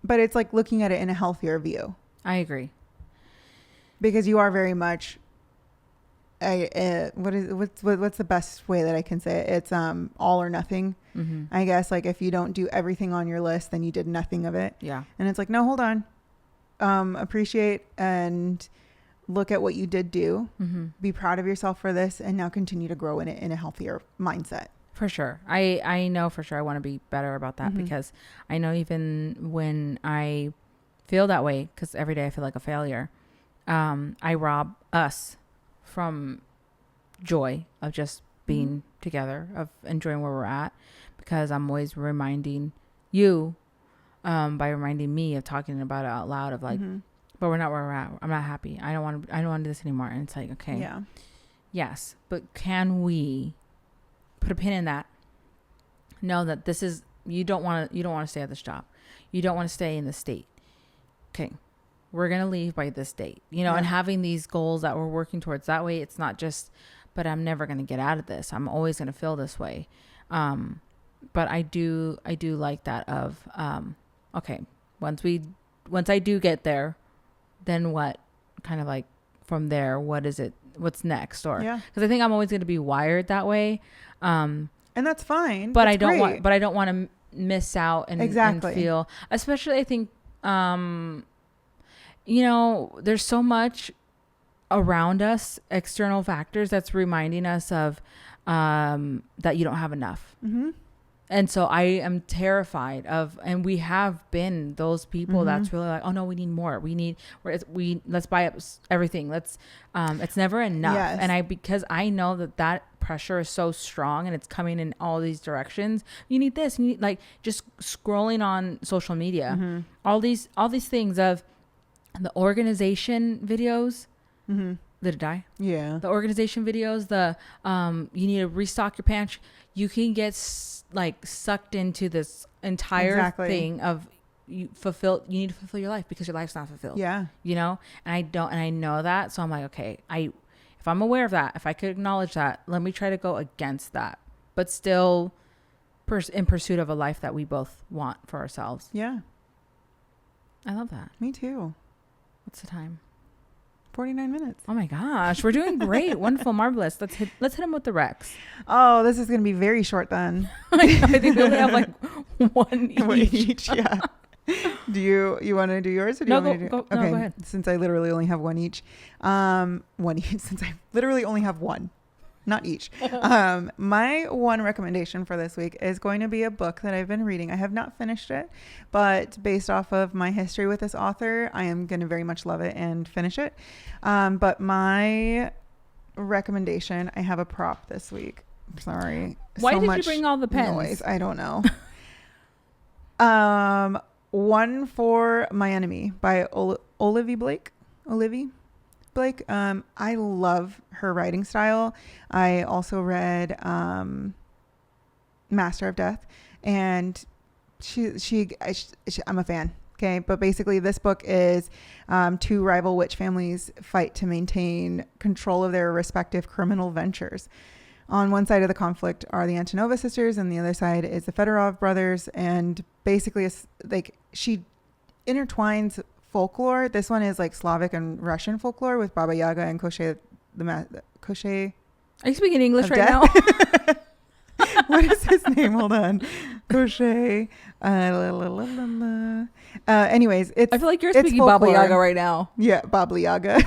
But it's like looking at it in a healthier view. I agree. Because you are very much what's the best way that I can say it? It's all or nothing. I guess, like, if you don't do everything on your list, then you did nothing of it. Yeah. And it's like, no, hold on. Appreciate and look at what you did do. Be proud of yourself for this, and now continue to grow in it in a healthier mindset. For sure. I know for sure I want to be better about that, because I know even when I feel that way, because every day I feel like a failure, I rob us from joy of just being together, of enjoying where we're at, because I'm always reminding you by reminding me of talking about it out loud of like, but we're not where we're at. I'm not happy. I don't want to do this anymore. And it's like, okay, yeah, yes, but can we put a pin in that? Know that this is, you don't want to stay at this job. You don't want to stay in this state. Okay, we're going to leave by this date, and having these goals that we're working towards. That way it's not just, but I'm never going to get out of this. I'm always going to feel this way. But I do like that of, okay, once I do get there, then what, kind of like from there, what is it? What's next? Or, because I think I'm always going to be wired that way. And that's fine. But I don't want to miss out and feel, especially I think, there's so much around us, external factors that's reminding us of, that you don't have enough. And so I am terrified of, and we have been those people that's really like, oh no, we need more. Let's buy up everything. It's never enough. Yes. And because I know that pressure is so strong and it's coming in all these directions. You need this, you need, like, just scrolling on social media, all these things of the organization videos. Did it die? Yeah. The organization videos, you need to restock your pantry. You can get sucked into this entire thing of you need to fulfill your life because your life's not fulfilled. Yeah. You know, and I know that. So I'm like, okay, if I'm aware of that, if I could acknowledge that, let me try to go against that, but still in pursuit of a life that we both want for ourselves. Yeah. I love that. Me too. What's the time? 49 minutes. Oh my gosh, we're doing great. Wonderful, marvelous. Let's hit them with the Rex. Oh, this is going to be very short then. I think we only have like one each. Yeah. Do you want to do yours or do you want me to do? Okay. No, go ahead. Since I literally only have one each. Since I literally only have one. Not each. My one recommendation for this week is going to be a book that I've been reading. I have not finished it, but based off of my history with this author, I am going to very much love it and finish it. But my recommendation, I have a prop this week. I'm sorry. Why did you bring all the pens? Noise. I don't know. One for My Enemy by Olivia Blake. I love her writing style. I also read Master of Death, and I'm a fan. Okay, but basically this book is two rival witch families fight to maintain control of their respective criminal ventures. On one side of the conflict are the Antonova sisters, and the other side is the Fedorov brothers. And basically, it's like she intertwines folklore. This one is like Slavic and Russian folklore with Baba Yaga and Koshchei Koshchei. Are you speaking English right now? What is his name? Hold on. Koshchei. Anyways, I feel like you're speaking Baba Yaga right now. Yeah, Baba Yaga.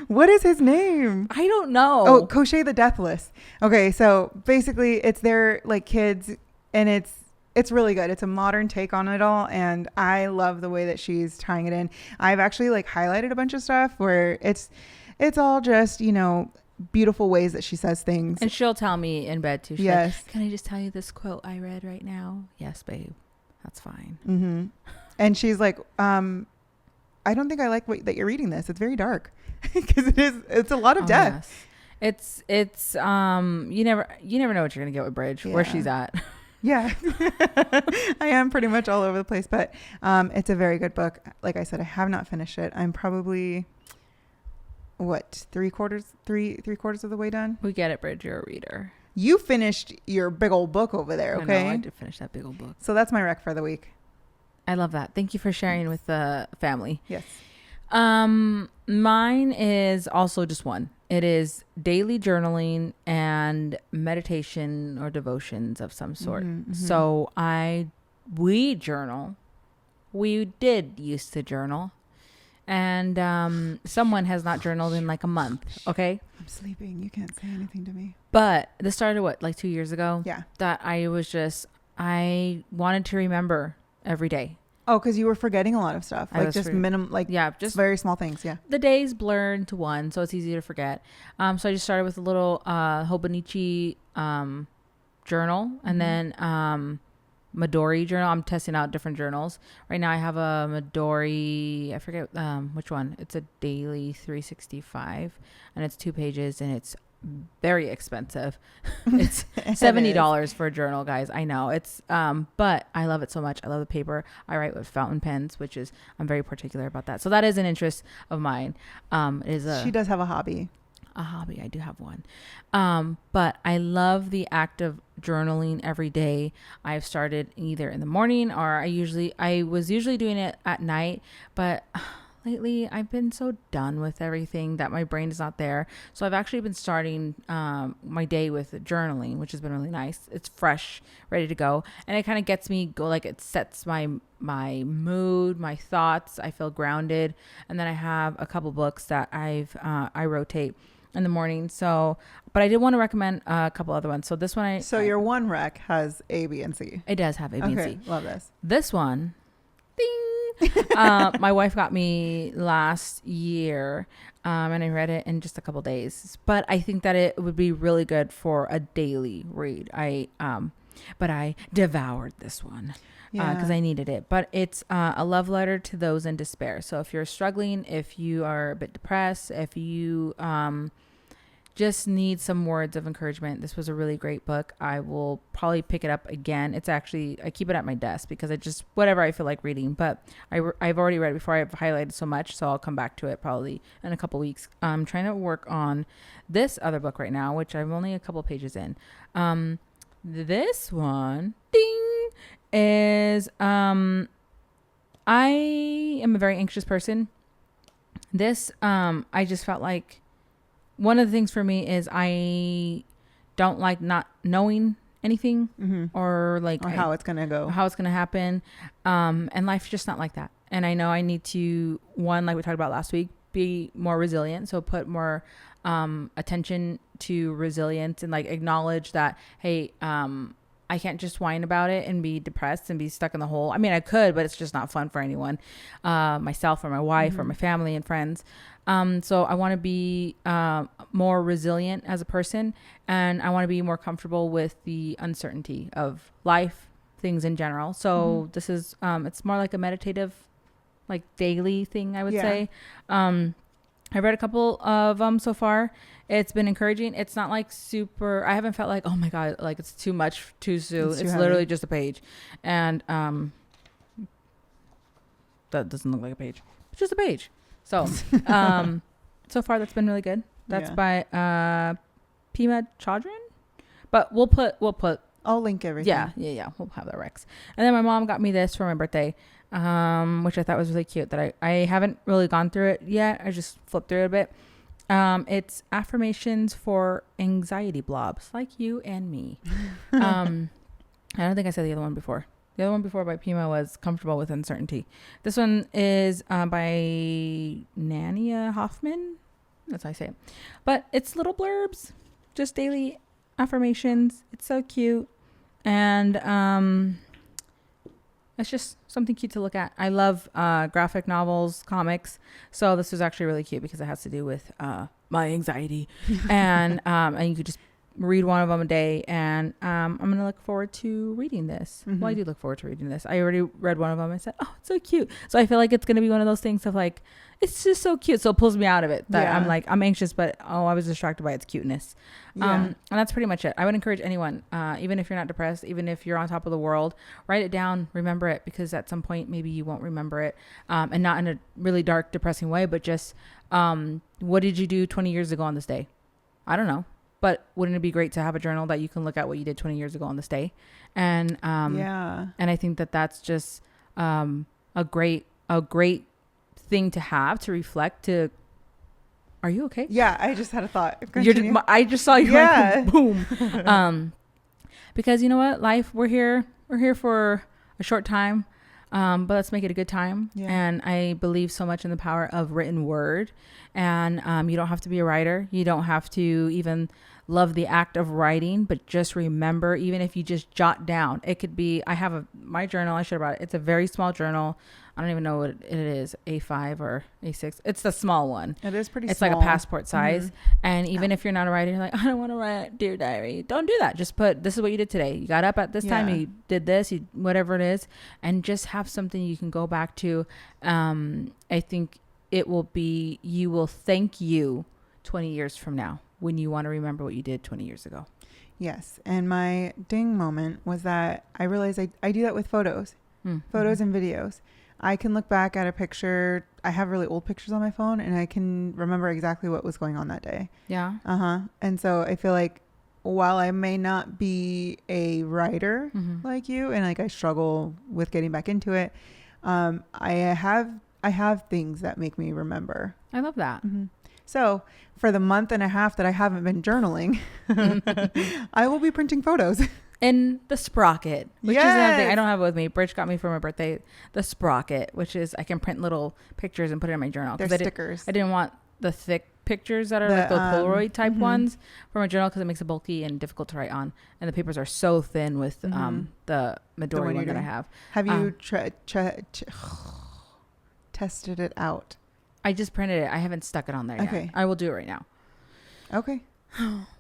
What is his name? I don't know. Oh, Koshchei the Deathless. Okay, so basically it's their like kids, and it's really good. It's a modern take on it all, and I love the way that she's tying it in. I've actually like highlighted a bunch of stuff where it's all just, you know, beautiful ways that she says things. And she'll tell me in bed too. She's yes. Like, can I just tell you this quote I read right now? Yes, babe. That's fine. Mm-hmm. And she's like, I don't think I like that you're reading this. It's very dark. Because it's a lot of death. Yes. It's you never know what you're gonna get with Bridge, where she's at. Yeah. I am pretty much all over the place, but it's a very good book. Like I said, I have not finished it. I'm probably three quarters of the way done. We get it, Bridge. You're a reader. You finished your big old book over there, okay? I did finish that big old book. So that's my rec for the week. I love that. Thank you for sharing with the family. Yes. Mine is also just one. It is daily journaling and meditation or devotions of some sort. Mm-hmm. So we journal. We did used to journal. And someone has not journaled in like a month. Okay. I'm sleeping. You can't say anything to me. But this started like 2 years ago? Yeah. That I wanted to remember every day. Oh, because you were forgetting a lot of stuff. Like just just very small things. Yeah. The days blur into one, so it's easy to forget. So I just started with a little Hobonichi journal, and then Midori journal. I'm testing out different journals. Right now I have a Midori, I forget which one. It's a daily 365, and it's 2 pages, and it's very expensive. It's $70 for a journal, guys. I know it's but I love it so much. I love the paper. I write with fountain pens, which is I'm very particular about that. So that is an interest of mine. She does have a hobby. I do have one. But I love the act of journaling every day. I've started either in the morning, or I was usually doing it at night, but lately I've been so done with everything that my brain is not there. So I've actually been starting my day with journaling, which has been really nice. It's fresh, ready to go. And it kind of gets me go, like it sets my mood, my thoughts. I feel grounded. And then I have a couple books that I rotate. in the morning. So, but I did want to recommend a couple other ones. So this one, So your one rec has A, B, and C. it does have A, B, and C. Love this. This one, ding. My wife got me last year, and I read it in just a couple days. But I think that it would be really good for a daily read. But I devoured this one because I needed it. But it's a love letter to those in despair. So if you're struggling, if you are a bit depressed, if you just need some words of encouragement, this was a really great book. I will probably pick it up again. It's actually, I keep it at my desk because I just, whatever I feel like reading. But I've already read it before. I've highlighted so much, so I'll come back to it probably in a couple weeks. I'm trying to work on this other book right now, which I'm only a couple pages in. This one, ding, is I am a very anxious person. This I just felt like one of the things for me is I don't like not knowing anything or how it's gonna go, how it's gonna happen, and life's just not like that. And I know I need to, one, like we talked about last week, be more resilient. So put more attention to resilience and like acknowledge that, hey, I can't just whine about it and be depressed and be stuck in the hole. I mean, I could, but it's just not fun for anyone, myself or my wife or my family and friends. So I want to be more resilient as a person, and I want to be more comfortable with the uncertainty of life, things in general. So this is, it's more like a meditative, like daily thing, I would say. I read a couple of them so far. It's been encouraging. It's not like super, I haven't felt like, oh my God, like it's too much too soon. It's literally just a page. And that doesn't look like a page. It's just a page. So so far that's been really good. That's by Pema Chodron. But we'll put I'll link everything. Yeah. We'll have the Rex. And then my mom got me this for my birthday, which I thought was really cute. That I haven't really gone through it yet. I just flipped through it a bit. It's affirmations for anxiety blobs like you and me. I don't think I said the other one before. The other one before by Pema was comfortable with uncertainty. This one is by Nania Hoffman. That's how I say it. But it's little blurbs, just daily affirmations. It's so cute. And it's just something cute to look at. I love graphic novels, comics. So this was actually really cute because it has to do with my anxiety. and you could just read one of them a day. And I'm going to look forward to reading this. Well, I do look forward to reading this. I already read one of them. I said, oh, it's so cute. So I feel like it's going to be one of those things of like, it's just so cute. So it pulls me out of it. That I'm like, I'm anxious, but I was distracted by its cuteness. And that's pretty much it. I would encourage anyone, even if you're not depressed, even if you're on top of the world, write it down, remember it, because at some point maybe you won't remember it, and not in a really dark, depressing way, but just what did you do 20 years ago on this day? I don't know, but wouldn't it be great to have a journal that you can look at what you did 20 years ago on this day? And and I think that that's just a great thing to have, to reflect, to. Are you okay? Yeah, I just had a thought. I just saw you. Yeah. Boom. Because you know what, life, we're here for a short time, but let's make it a good time. Yeah. And I believe so much in the power of written word. And you don't have to be a writer. You don't have to even love the act of writing, but just remember, even if you just jot down, it could be, I have my journal, I should have brought it. It's a very small journal. I don't even know what it is, A5 or A6. It's the small one. It is pretty small. It's like a passport size. And even if you're not a writer, you're like, I don't want to write Dear Diary. Don't do that. Just put, this is what you did today. You got up at this time, you did this, whatever it is, and just have something you can go back to. I think it will be, you will thank you 20 years from now when you want to remember what you did 20 years ago. Yes. And my ding moment was that I realized I do that with photos and videos. I can look back at a picture. I have really old pictures on my phone and I can remember exactly what was going on that day. Yeah. And so I feel like while I may not be a writer like you, and like I struggle with getting back into it, I have things that make me remember. I love that. So for the month and a half that I haven't been journaling, I will be printing photos. And the Sprocket, which is another thing. I don't have it with me. Bridge got me for my birthday the Sprocket, which is I can print little pictures and put it in my journal. They're stickers. I didn't want the thick pictures that are The, like the Polaroid type mhm. ones for my journal because it makes it bulky and difficult to write on, and the papers are so thin with Mhm. the Midori one one you're that I doing. have. Have you tested it out? I just printed it. I haven't stuck it on there Okay. yet. I will do it right now. Okay.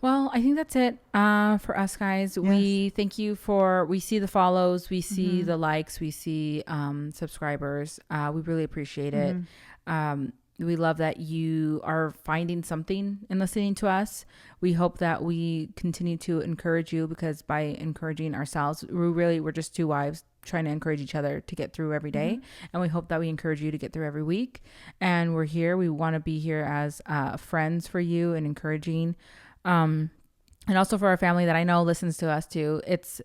Well, I think that's it for us, guys. We thank you for, we see the follows, we see Mhm. the likes, we see subscribers. We really appreciate it. Mhm. We love that you are finding something in listening to us. We hope that we continue to encourage you, because by encouraging ourselves, we're just two wives trying to encourage each other to get through every day. Mhm. And we hope that we encourage you to get through every week. And we're here. We want to be here as friends for you and encouraging. And also for our family that I know listens to us too. It's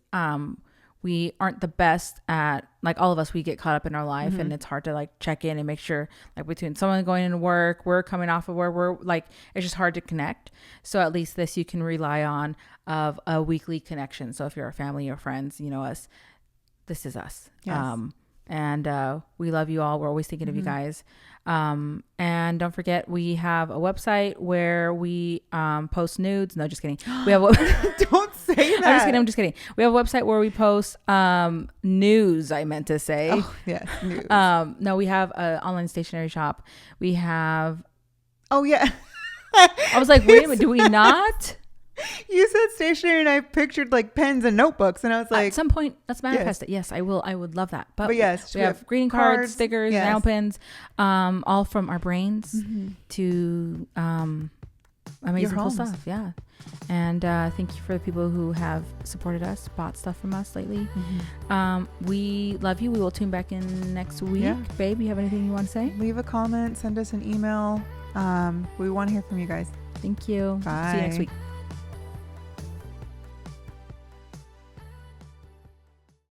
we aren't the best at, like, all of us, we get caught up in our life, Mhm. and it's hard to like check in and make sure, like, between someone going into work, we're coming off of work, we're like, it's just hard to connect. So at least this you can rely on, of a weekly connection. So if you're a family or friends, you know us, this is us. Yes. And we love you all. We're always thinking of you Mhm. guys. And don't forget, we have a website where we post nudes. No, just kidding. We have Don't say that. I'm just kidding. We have a website where we post news, I meant to say. Oh, yes. News. No, we have an online stationery shop. We have, Oh, yeah. I was like, wait a minute, do we not? You said stationery, and I pictured like pens and notebooks, and I was like, At some point, let's manifest it. Yes, I will. I would love that. but yes, we have greeting cards, stickers, yes. nail pins, all from our brains Mhm. to amazing cool homes. stuff. Yeah. And thank you for the people who have supported us, bought stuff from us lately. Mhm. We love you. We will tune back in next week. Yeah. Babe, you have anything you want to say? Leave a comment, send us an email. We want to hear from you guys. Thank you. See you next Bye. week.